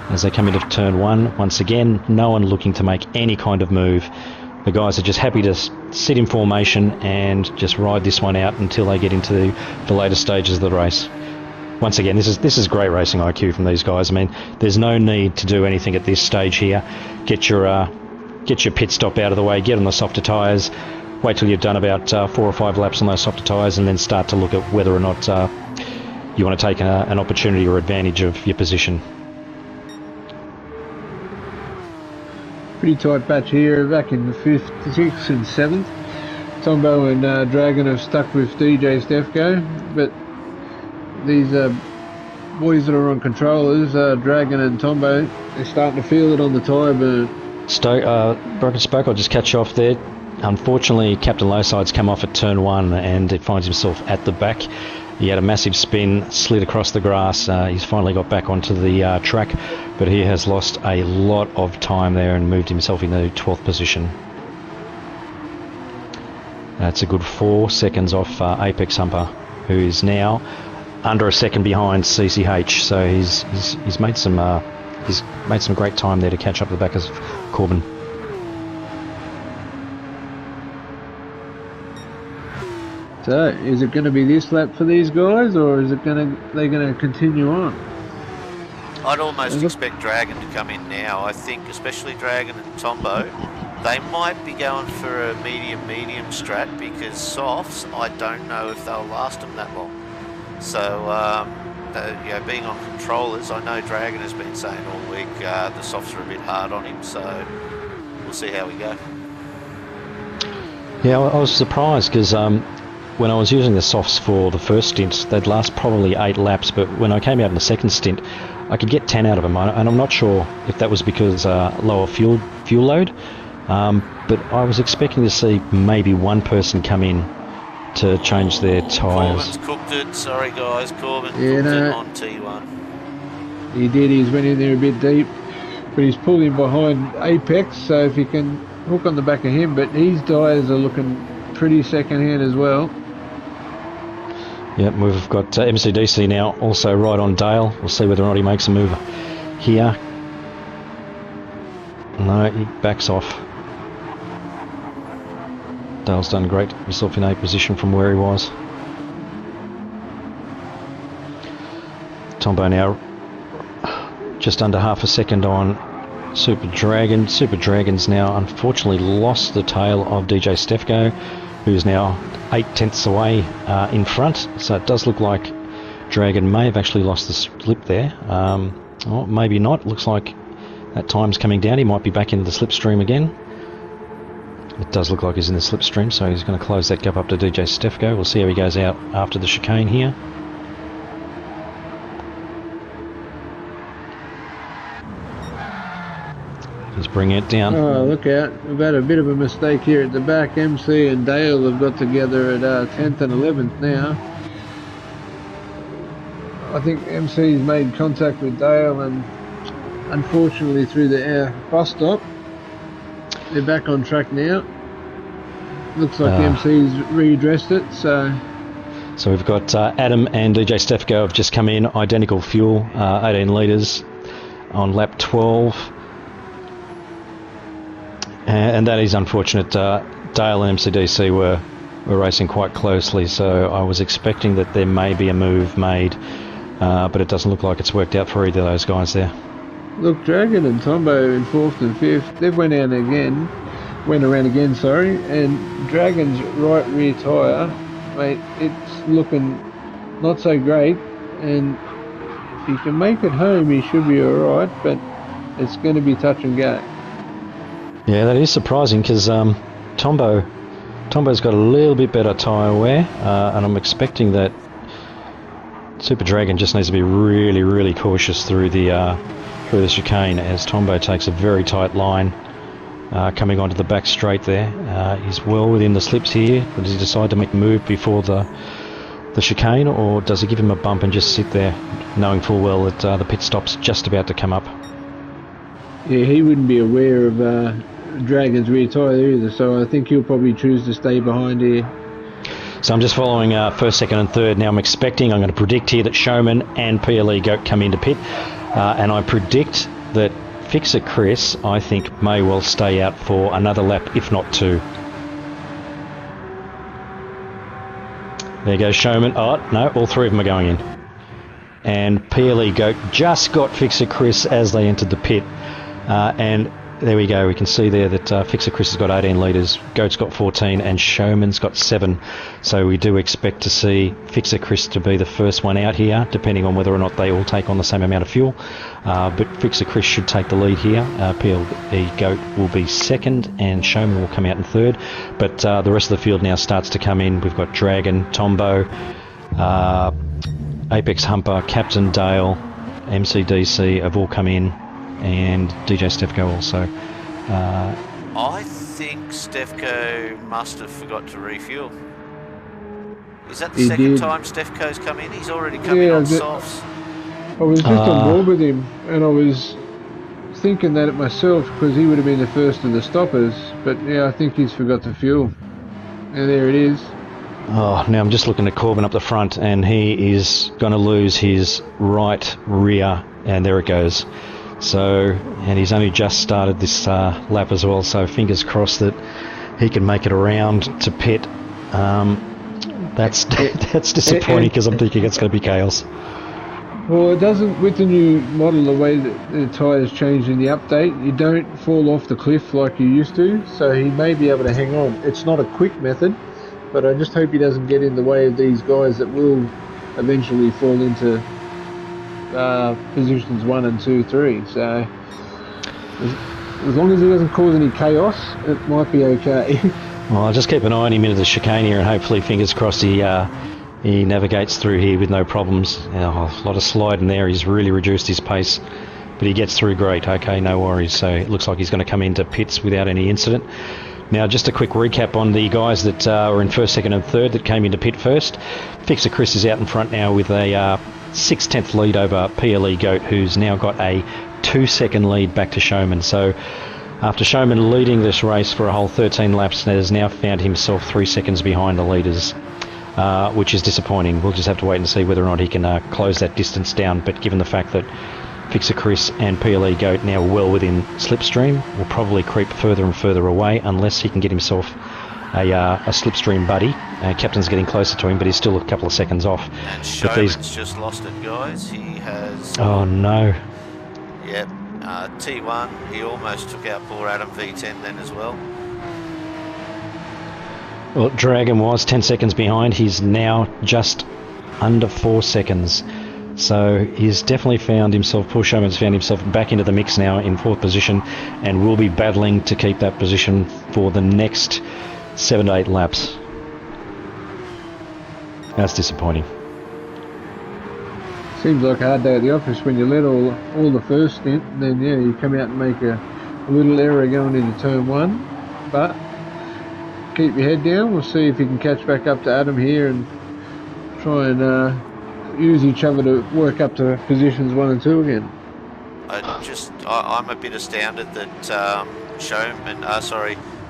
as they come into turn 1. Once again, no one looking to make any kind of move. The guys are just happy to sit in formation and just ride this one out until they get into the later stages of the race. Once again, this is great racing IQ from these guys. I mean, there's no need to do anything at this stage here. Get your pit stop out of the way, get on the softer tyres, wait till you've done about 4 or 5 laps on those softer tyres, and then start to look at whether or not you want to take an opportunity or advantage of your position. Pretty tight patch here, back in the 5th, 6th and 7th. Tombo and Dragon have stuck with DJ Stefko, but these boys that are on controllers, Dragon and Tombo, they're starting to feel it on the tyre burn. Broken Spoke, I'll just catch you off there. Unfortunately, Captain Lowside's come off at turn 1 and it finds himself at the back. He had a massive spin, slid across the grass. He's finally got back onto the track, but he has lost a lot of time there and moved himself into 12th position. That's a good 4 seconds off Apex Humper, who is now under a second behind CCH. So he's made some great time there to catch up the back of Corbin. So, is it going to be this lap for these guys, or is it they're going to continue on? I'd almost expect Dragon to come in now. I think especially Dragon and Tombo, they might be going for a medium strat, because softs, I don't know if they'll last them that long. So, being on controllers, I know Dragon has been saying all week the softs are a bit hard on him, so we'll see how we go. Yeah, I was surprised because when I was using the softs for the first stint, they'd last probably 8 laps, but when I came out in the second stint, I could get 10 out of them, and I'm not sure if that was because lower fuel load, but I was expecting to see maybe one person come in to change their tyres. Corbin's cooked it, sorry guys, Corbin cooked it on T1. He did, he's went in there a bit deep, but he's pulled in behind Apex, so if he can hook on the back of him, but his tyres are looking pretty second hand as well. Yep, we've got MCDC now also right on Dale. We'll see whether or not he makes a move here. No, he backs off. Dale's done great, himself in a position from where he was. Tombo now just under half a second on Super Dragon. Super Dragon's now unfortunately lost the tail of DJ Stefko, who's now 8/10 away in front. So it does look like Dragon may have actually lost the slip there. Well, maybe not. Looks like that time's coming down. He might be back into the slipstream again. It does look like he's in the slipstream, so he's going to close that gap up to DJ Stefko. We'll see how he goes out after the chicane here. Just bring it down. Oh, look out. We've had a bit of a mistake here at the back. MC and Dale have got together at 10th and 11th now. I think MC's made contact with Dale, and unfortunately through the bus stop. They're back on track now. Looks like MC's readdressed it, so we've got Adam and DJ Stefko have just come in, identical fuel, 18 litres on lap 12. And that is unfortunate. Dale and MCDC were racing quite closely, so I was expecting that there may be a move made, but it doesn't look like it's worked out for either of those guys there. Look, Dragon and Tombo in 4th and 5th, they've went around again, and Dragon's right rear tyre, mate, it's looking not so great, and if he can make it home, he should be alright, but it's going to be touch and go. Yeah, that is surprising because Tombo's got a little bit better tyre wear, and I'm expecting that Super Dragon just needs to be really, really cautious through the chicane as Tombo takes a very tight line coming onto the back straight there. He's well within the slips here, but does he decide to make a move before the chicane, or does he give him a bump and just sit there knowing full well that the pit stop's just about to come up? Yeah, he wouldn't be aware of Dragon's rear tyre either, so I think he'll probably choose to stay behind here. So I'm just following first, second and third. Now I'm going to predict here that Showman and PLE Goat come into pit, and I predict that Fixer Chris, I think, may well stay out for another lap, if not 2. There goes Showman. Oh, no, all 3 of them are going in. And PLE Goat just got Fixer Chris as they entered the pit. And there we go. We can see there that Fixer Chris has got 18 litres, Goat's got 14, and Showman's got 7. So we do expect to see Fixer Chris to be the first one out here, depending on whether or not they all take on the same amount of fuel. But Fixer Chris should take the lead here. PLE Goat will be second, and Showman will come out in third. But the rest of the field now starts to come in. We've got Dragon, Tombo, Apex Humper, Captain Dale, MCDC have all come in, and DJ Stefko also. I think Stefko must have forgot to refuel. Is that the He second did. time Stefko's come in? He's already come in Yeah, on softs. I was just on board with him, and I was thinking that it myself because he would have been the first of the stoppers. But yeah, I think he's forgot the fuel. And there it is. Oh, now I'm just looking at Corbin up the front, and he is going to lose his right rear, and there it goes. So, and he's only just started this lap as well, so fingers crossed that he can make it around to pit. That's that's disappointing because I'm thinking it's going to be chaos. Well, it doesn't, with the new model, the way that the tyres changed in the update, you don't fall off the cliff like you used to, so he may be able to hang on. It's not a quick method, but I just hope he doesn't get in the way of these guys that will eventually fall into positions 1 and 2, 3. So as long as he doesn't cause any chaos, it might be okay. Well, I'll just keep an eye on him into the chicane here, and hopefully, fingers crossed, he navigates through here with no problems. A lot of slide in there. He's really reduced his pace, but he gets through great. Okay, no worries. So it looks like he's going to come into pits without any incident. Now, just a quick recap on the guys that were in first, second and third that came into pit first. Fixer Chris is out in front now with a 6/10 lead over PLE Goat, who's now got a 2-second lead back to Showman. So after Showman leading this race for a whole 13 laps, has now found himself 3 seconds behind the leaders, which is disappointing. We'll just have to wait and see whether or not he can close that distance down. But given the fact that Fixer Chris and PLE Goat now well within slipstream, will probably creep further and further away unless he can get himself a slipstream buddy. Captain's getting closer to him, but he's still a couple of seconds off. And Showman's just lost it, guys. He has... Oh, no. Yep. T1, he almost took out poor Adam V10 then as well. Well, Dragon was 10 seconds behind. He's now just under 4 seconds. So he's definitely found himself, Paul Showman's found himself back into the mix now in 4th position, and will be battling to keep that position for the next 7 to 8 laps. That's disappointing. Seems like a hard day at the office when you let all the first stint, and then yeah, you come out and make a little error going into turn 1. But keep your head down. We'll see if you can catch back up to Adam here and try and use each other to work up to positions 1 and 2 again. I'm a bit astounded that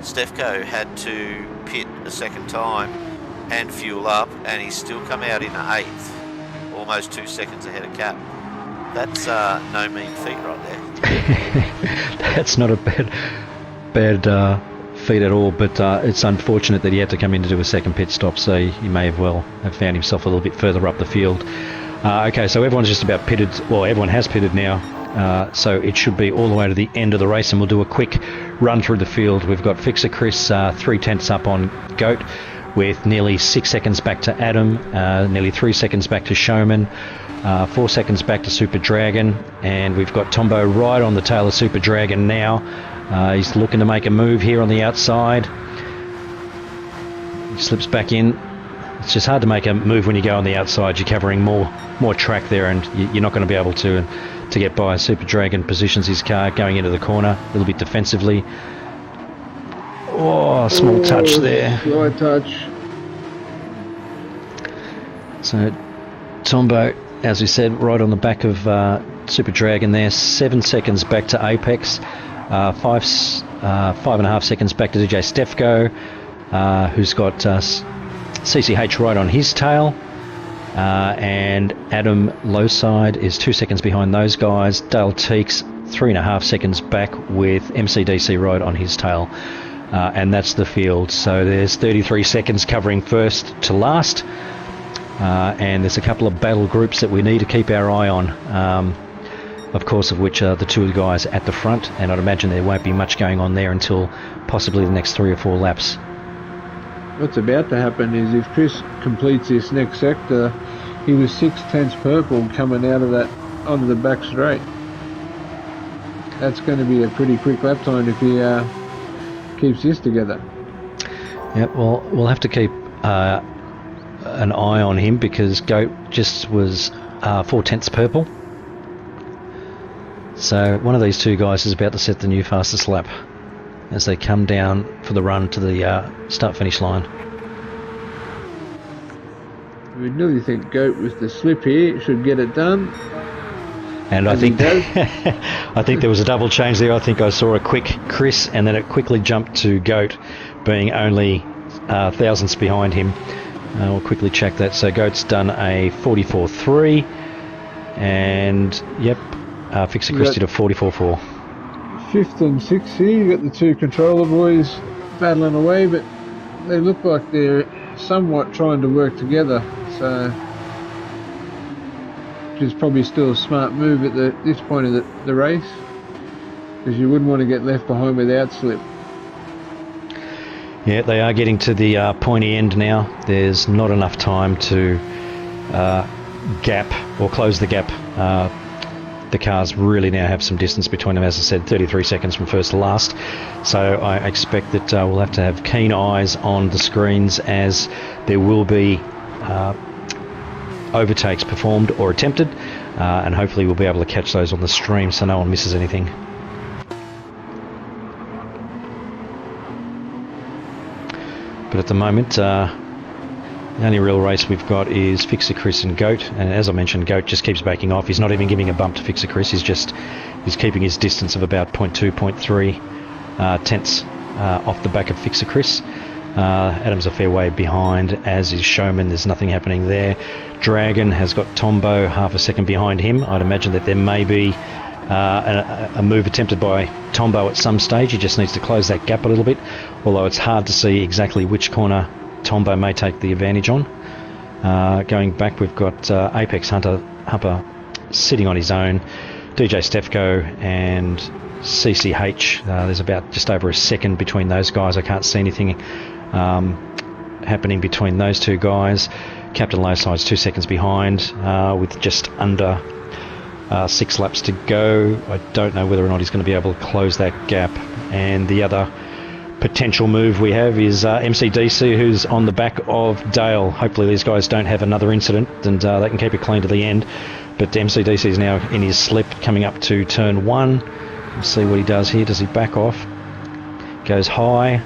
Stefko had to pit a second time and fuel up, and he's still come out in 8th. Almost 2 seconds ahead of Cap. That's no mean feat right there. That's not a bad feat at all, but it's unfortunate that he had to come in to do a second pit stop, so he may have well have found himself a little bit further up the field. Okay, so everyone's just about pitted. Well, everyone has pitted now, so it should be all the way to the end of the race, and we'll do a quick run through the field. We've got Fixer Chris 3/10 up on Goat, with nearly 6 seconds back to Adam, nearly 3 seconds back to Showman, 4 seconds back to Super Dragon, and we've got Tombo right on the tail of Super Dragon now. He's looking to make a move here on the outside. He slips back in. It's just hard to make a move when you go on the outside. You're covering more track there, and you're not going to be able to get by. Super Dragon positions his car going into the corner a little bit defensively. Oh, small touch there. Slight touch. So Tombo, as we said, right on the back of Super Dragon there. 7 seconds back to Apex. 5.5 seconds back to DJ Stefko, who's got CCH right on his tail. And Adam Lowside is 2 seconds behind those guys. Dale Teeks 3.5 seconds back with MCDC right on his tail. And that's the field. So there's 33 seconds covering first to last. And there's a couple of battle groups that we need to keep our eye on. Of course, of which are the two guys at the front. And I'd imagine there won't be much going on there until possibly the next 3 or 4 laps. What's about to happen is if Chris completes this next sector, he was 6/10 purple coming out of that onto the back straight. That's going to be a pretty quick lap time if he keeps this together. Yeah, well, we'll have to keep an eye on him because Goat just was 4/10 purple. So one of these two guys is about to set the new fastest lap as they come down for the run to the start-finish line. We nearly think Goat with the slip here should get it done. And I think I think there was a double change there. I think I saw a quick Chris, and then it quickly jumped to Goat, being only thousandths behind him. We'll quickly check that. So Goat's done a 44.3, and yep, Fixer Chris did a 44.4. 5th and 6th here. You got the two controller boys battling away, but they look like they're somewhat trying to work together. So, which is probably still a smart move at this point of the race, because you wouldn't want to get left behind without slip. Yeah, they are getting to the pointy end now. There's not enough time to gap or close the gap. The cars really now have some distance between them, as I said, 33 seconds from first to last. So I expect that we'll have to have keen eyes on the screens, as there will be overtakes performed or attempted, and hopefully we'll be able to catch those on the stream so no one misses anything. But at the moment, the only real race we've got is Fixer Chris and Goat, and as I mentioned, Goat just keeps backing off. He's not even giving a bump to Fixer Chris. He's keeping his distance of about 0.2, 0.3 tenths off the back of Fixer Chris. Adam's a fair way behind, as is Showman. There's nothing happening there. Dragon has got Tombo half a second behind him. I'd imagine that there may be a move attempted by Tombo at some stage. He just needs to close that gap a little bit, although it's hard to see exactly which corner Tombo may take the advantage on. Going back, we've got Apex Hunter sitting on his own, DJ Stefko and CCH. There's about just over a second between those guys. I can't see anything happening between those two guys. Captain Lowside's 2 seconds behind with just under 6 laps to go. I don't know whether or not he's going to be able to close that gap. And the other potential move we have is MCDC, who's on the back of Dale. Hopefully these guys don't have another incident and they can keep it clean to the end. But MCDC is now in his slip, coming up to turn 1. We'll see what he does here. Does he back off? Goes high.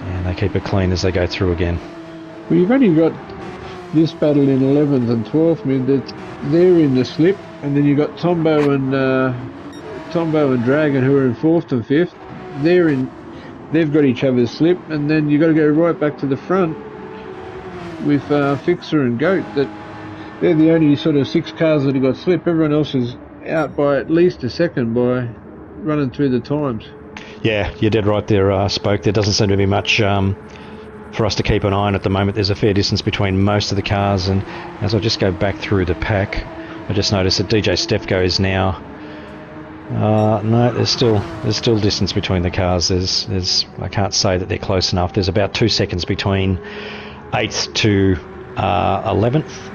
And they keep it clean as they go through again. Well, you've only got this battle in 11th and 12th. I mean, they're in the slip, and then you've got Tombo and Dragon, who are in 4th and 5th. They've got each other's slip, and then you've got to go right back to the front with Fixer and Goat. That they're the only sort of 6 cars that have got slip. Everyone else is out by at least a second by running through the times. Yeah, you're dead right there, Spoke. There doesn't seem to be much for us to keep an eye on at the moment. There's a fair distance between most of the cars, and as I just go back through the pack, I just noticed that DJ Stefko is now no, there's still distance between the cars. I can't say that they're close enough. There's about 2 seconds between 8th to 11th,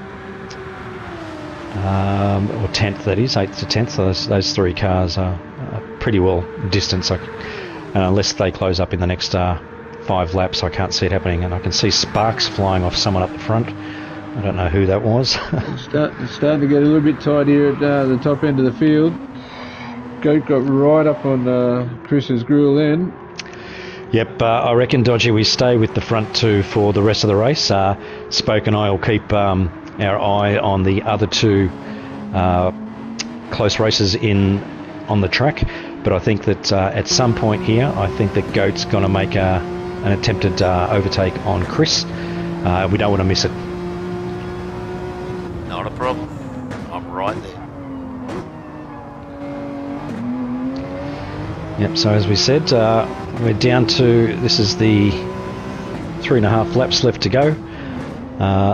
or 10th, that is, 8th to 10th. So those 3 cars are pretty well distanced. Unless they close up in the next 5 laps, I can't see it happening. And I can see sparks flying off someone up the front. I don't know who that was. It's starting to get a little bit tight here at the top end of the field. Goat got right up on Chris's grill then. Yep, I reckon, Dodgy, we stay with the front 2 for the rest of the race. Spoke and I will keep our eye on the other 2 close races on the track. But I think that at some point here, I think that Goat's going to make an attempted overtake on Chris. We don't want to miss it. Not a problem. I'm right there. Yep, so as we said, we're down to, this is the 3.5 laps left to go.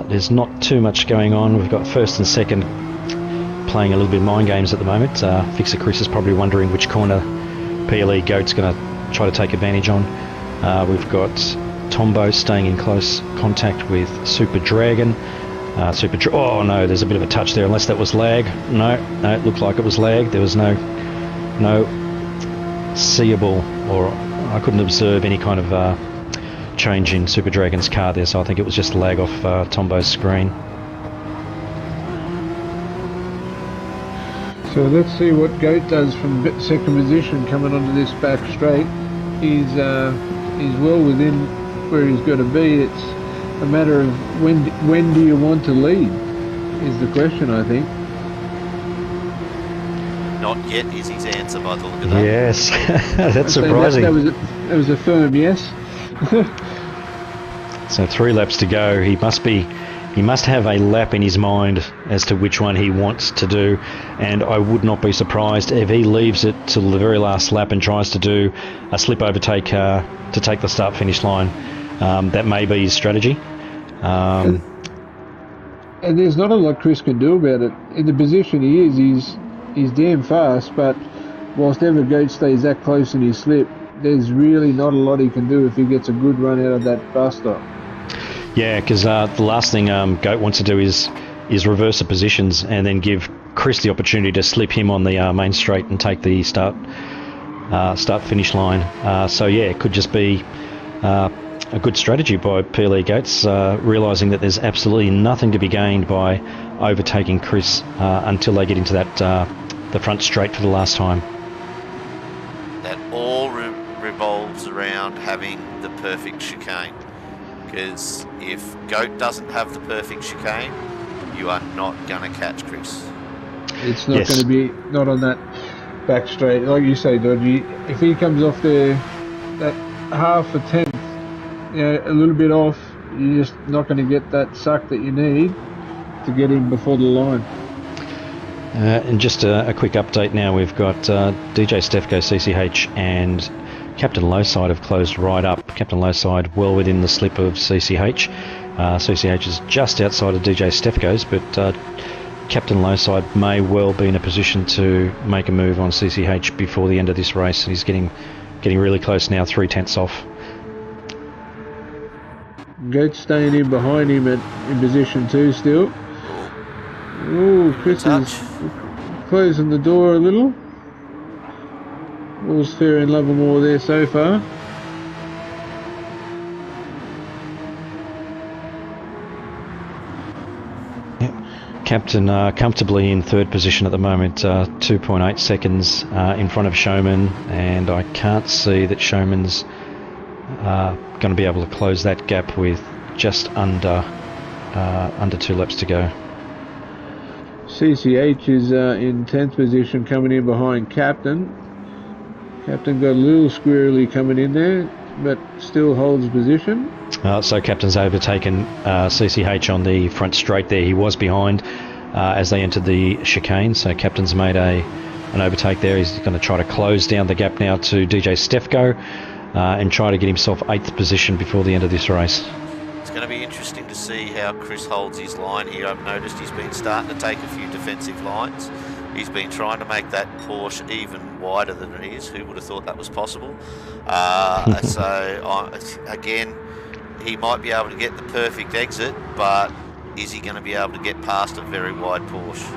There's not too much going on. We've got first and second playing a little bit of mind games at the moment. Fixer Chris is probably wondering which corner PLE Goat's going to try to take advantage on. We've got Tombo staying in close contact with Super Dragon. Oh no, there's a bit of a touch there, unless that was lag. No, it looked like it was lag. There was no seeable, or I couldn't observe any kind of change in Super Dragon's car there, so I think it was just lag off Tombo's screen. So let's see what Goat does from second position coming onto this back straight. He's well within where he's got to be. It's a matter of when do you want to lead is the question, I think. Not yet is his answer by the look of that. Yes, that's surprising. That was a firm yes. So 3 laps to go. He must have a lap in his mind as to which one he wants to do, and I would not be surprised if he leaves it till the very last lap and tries to do a slip overtake to take the start finish line. That may be his strategy. And there's not a lot Chris can do about it. In the position he is, he's damn fast, but whilst ever Goat stays that close in his slip, there's really not a lot he can do if he gets a good run out of that bus stop. Yeah, because the last thing Goat wants to do is reverse the positions and then give Chris the opportunity to slip him on the main straight and take the start finish line. So yeah, it could just be a good strategy by PLE Gates, realising that there's absolutely nothing to be gained by overtaking Chris until they get into that the front straight for the last time. That all revolves around having the perfect chicane. Because if Goat doesn't have the perfect chicane, you are not going to catch Chris. It's not going to be, not on that back straight. Like you say, Dodgy, if he comes off there, that half a tenth, a little bit off, you're just not going to get that suck that you need to get him before the line. And just a quick update now, we've got DJ Stefko, CCH and Captain Lowside have closed right up. Captain Lowside well within the slip of CCH. CCH is just outside of DJ Stefko's, but Captain Lowside may well be in a position to make a move on CCH before the end of this race. He's getting really close now, 3/10 off. Goat staying in behind him in position 2 still. Ooh, Chris is closing the door a little. All's fair in love and war there so far. Yep. Captain comfortably in 3rd position at the moment, 2.8 seconds in front of Showman, and I can't see that Showman's going to be able to close that gap with just under 2 laps to go. CCH is in 10th position, coming in behind Captain. Captain got a little squirrely coming in there, but still holds position. So Captain's overtaken CCH on the front straight there. He was behind as they entered the chicane, so Captain's made an overtake there. He's going to try to close down the gap now to DJ Stefko and try to get himself 8th position before the end of this race. It's going to be interesting to see how Chris holds his line here. I've noticed he's been starting to take a few defensive lines. He's been trying to make that Porsche even wider than it is. Who would have thought that was possible? Again, he might be able to get the perfect exit, but is he going to be able to get past a very wide Porsche?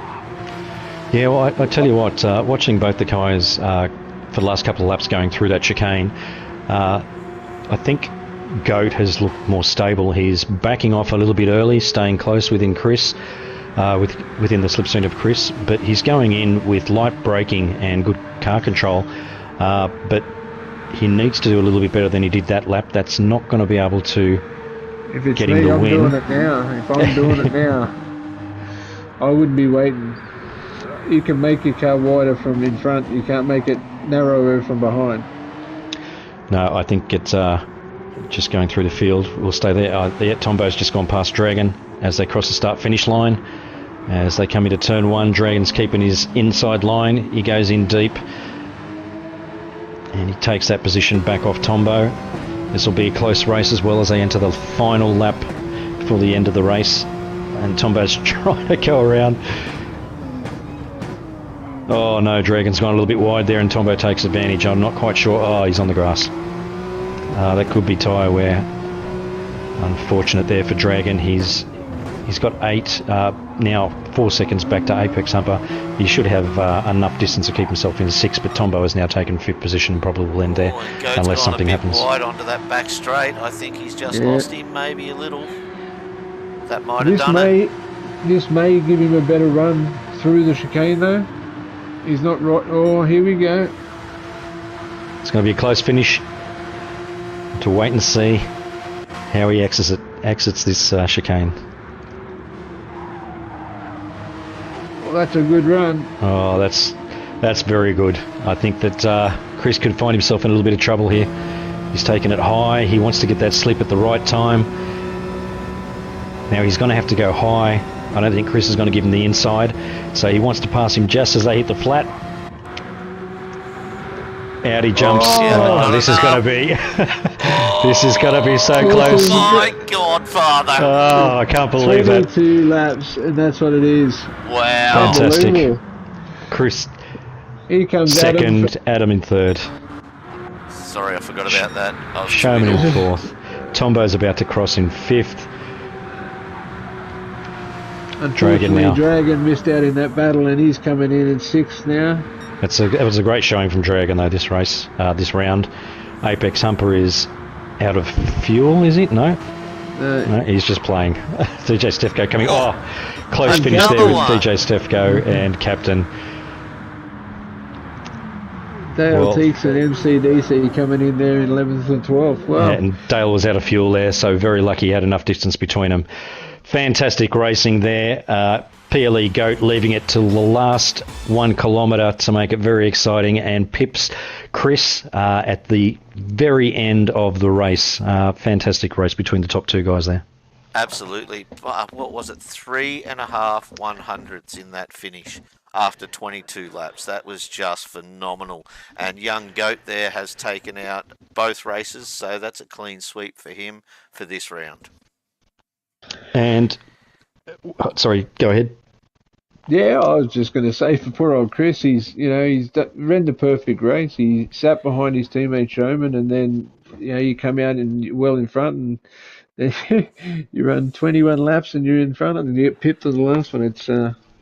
Yeah, well, I tell you what, watching both the guys for the last couple of laps going through that chicane, I think Goat has looked more stable. He's backing off a little bit early, staying close within Chris. Within the slipstream of Chris, but he's going in with light braking and good car control, but he needs to do a little bit better than he did that lap. That's not going to be able to get him to win. Doing it now. If I'm doing it now, I wouldn't be waiting. You can make your car wider from in front, you can't make it narrower from behind. No, I think it's just going through the field. We'll stay there. Tombo's just gone past Dragon as they cross the start-finish line. As they come into turn 1, Dragon's keeping his inside line. He goes in deep. And he takes that position back off Tombo. This will be a close race as well as they enter the final lap before the end of the race. And Tombo's trying to go around. Oh no, Dragon's gone a little bit wide there and Tombo takes advantage. I'm not quite sure. Oh, he's on the grass. That could be tyre wear. Unfortunate there for Dragon. He's got 8, now 4 seconds back to Apex Humper. He should have enough distance to keep himself in 6th, but Tombo has now taken 5th position, probably will end there unless something happens. Wide onto that back straight. I think he's just lost him maybe a little. That might have done it. This may give him a better run through the chicane though. He's not right. Oh, here we go. It's going to be a close finish. To wait and see. how he exits this chicane. Well, that's a good run. Oh, that's very good. I think that Chris could find himself in a little bit of trouble here. He's taken it high. He wants to get that slip at the right time. Now he's going to have to go high. I don't think Chris is going to give him the inside. So he wants to pass him just as they hit the flat. Out he jumps. This is going to be... this is going to be so close. My God, Father. Oh, I can't believe that. 22 laps, and that's what it is. Wow. Fantastic. Chris Here comes second, Adam in third. Sorry, I forgot about that. I was Showman in fourth. Tombo's about to cross in fifth. Unfortunately, now. Dragon missed out in that battle, and he's coming in sixth now. It was a great showing from Dragon though this race, this round. Apex Humper is out of fuel, is it? No, he's just playing. DJ Stefko coming. Oh, close finish there with DJ Stefko and Captain. Dale Teeks and MCDC coming in there in 11th and 12th. Wow. Yeah, and Dale was out of fuel there, so very lucky he had enough distance between them. Fantastic racing there. PLE Goat leaving it till the last 1 kilometre to make it very exciting, and Pips Chris at the very end of the race. Fantastic race between the top two guys there. Absolutely. What was it? 3.5 100ths in that finish after 22 laps. That was just phenomenal. And young Goat there has taken out both races, so that's a clean sweep for him for this round. And sorry, go ahead. Yeah, I was just going to say for poor old Chris, he's ran the perfect race. He sat behind his teammate Showman, and then you come out and well in front, and then you run 21 laps and you're in front, and you get pipped to the last one. It's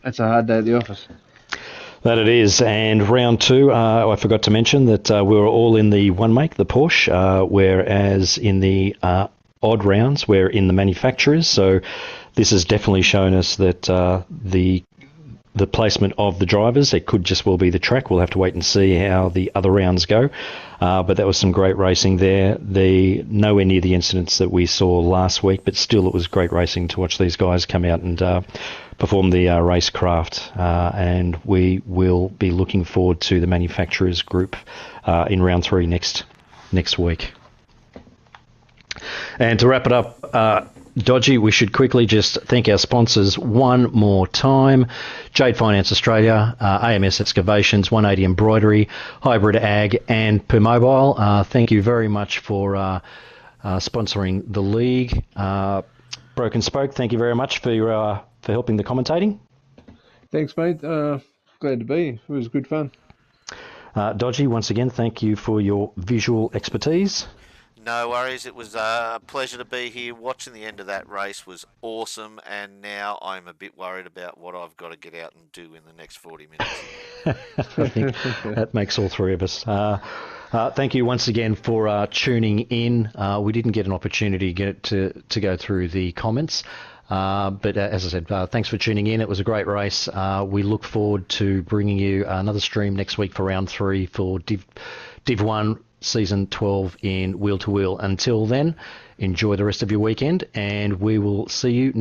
that's a hard day at the office. That it is. And round two, I forgot to mention that we were all in the one make, the Porsche, whereas in the odd rounds we're in the manufacturers. So this has definitely shown us that the placement of the drivers, it could just well be the track. We'll have to wait and see how the other rounds go. But that was some great racing there. Nowhere near the incidents that we saw last week, but still it was great racing to watch these guys come out and perform the racecraft. And we will be looking forward to the manufacturers group in round 3 next week. And to wrap it up, Dodgy, we should quickly just thank our sponsors one more time. Jade Finance Australia, AMS Excavations, 180 Embroidery, Hybrid Ag and Permobile. Thank you very much for sponsoring the league. Broken Spoke, thank you very much for helping the commentating. Thanks, mate. Glad to be. It was good fun. Dodgy, once again, thank you for your visual expertise. No worries. It was a pleasure to be here. Watching the end of that race was awesome, and now I'm a bit worried about what I've got to get out and do in the next 40 minutes. I think that makes all three of us. Thank you once again for tuning in. We didn't get an opportunity to go through the comments. But as I said, thanks for tuning in. It was a great race. We look forward to bringing you another stream next week for round 3 for Div 1 Season 12 in Wheel to Wheel. Until then, enjoy the rest of your weekend, and we will see you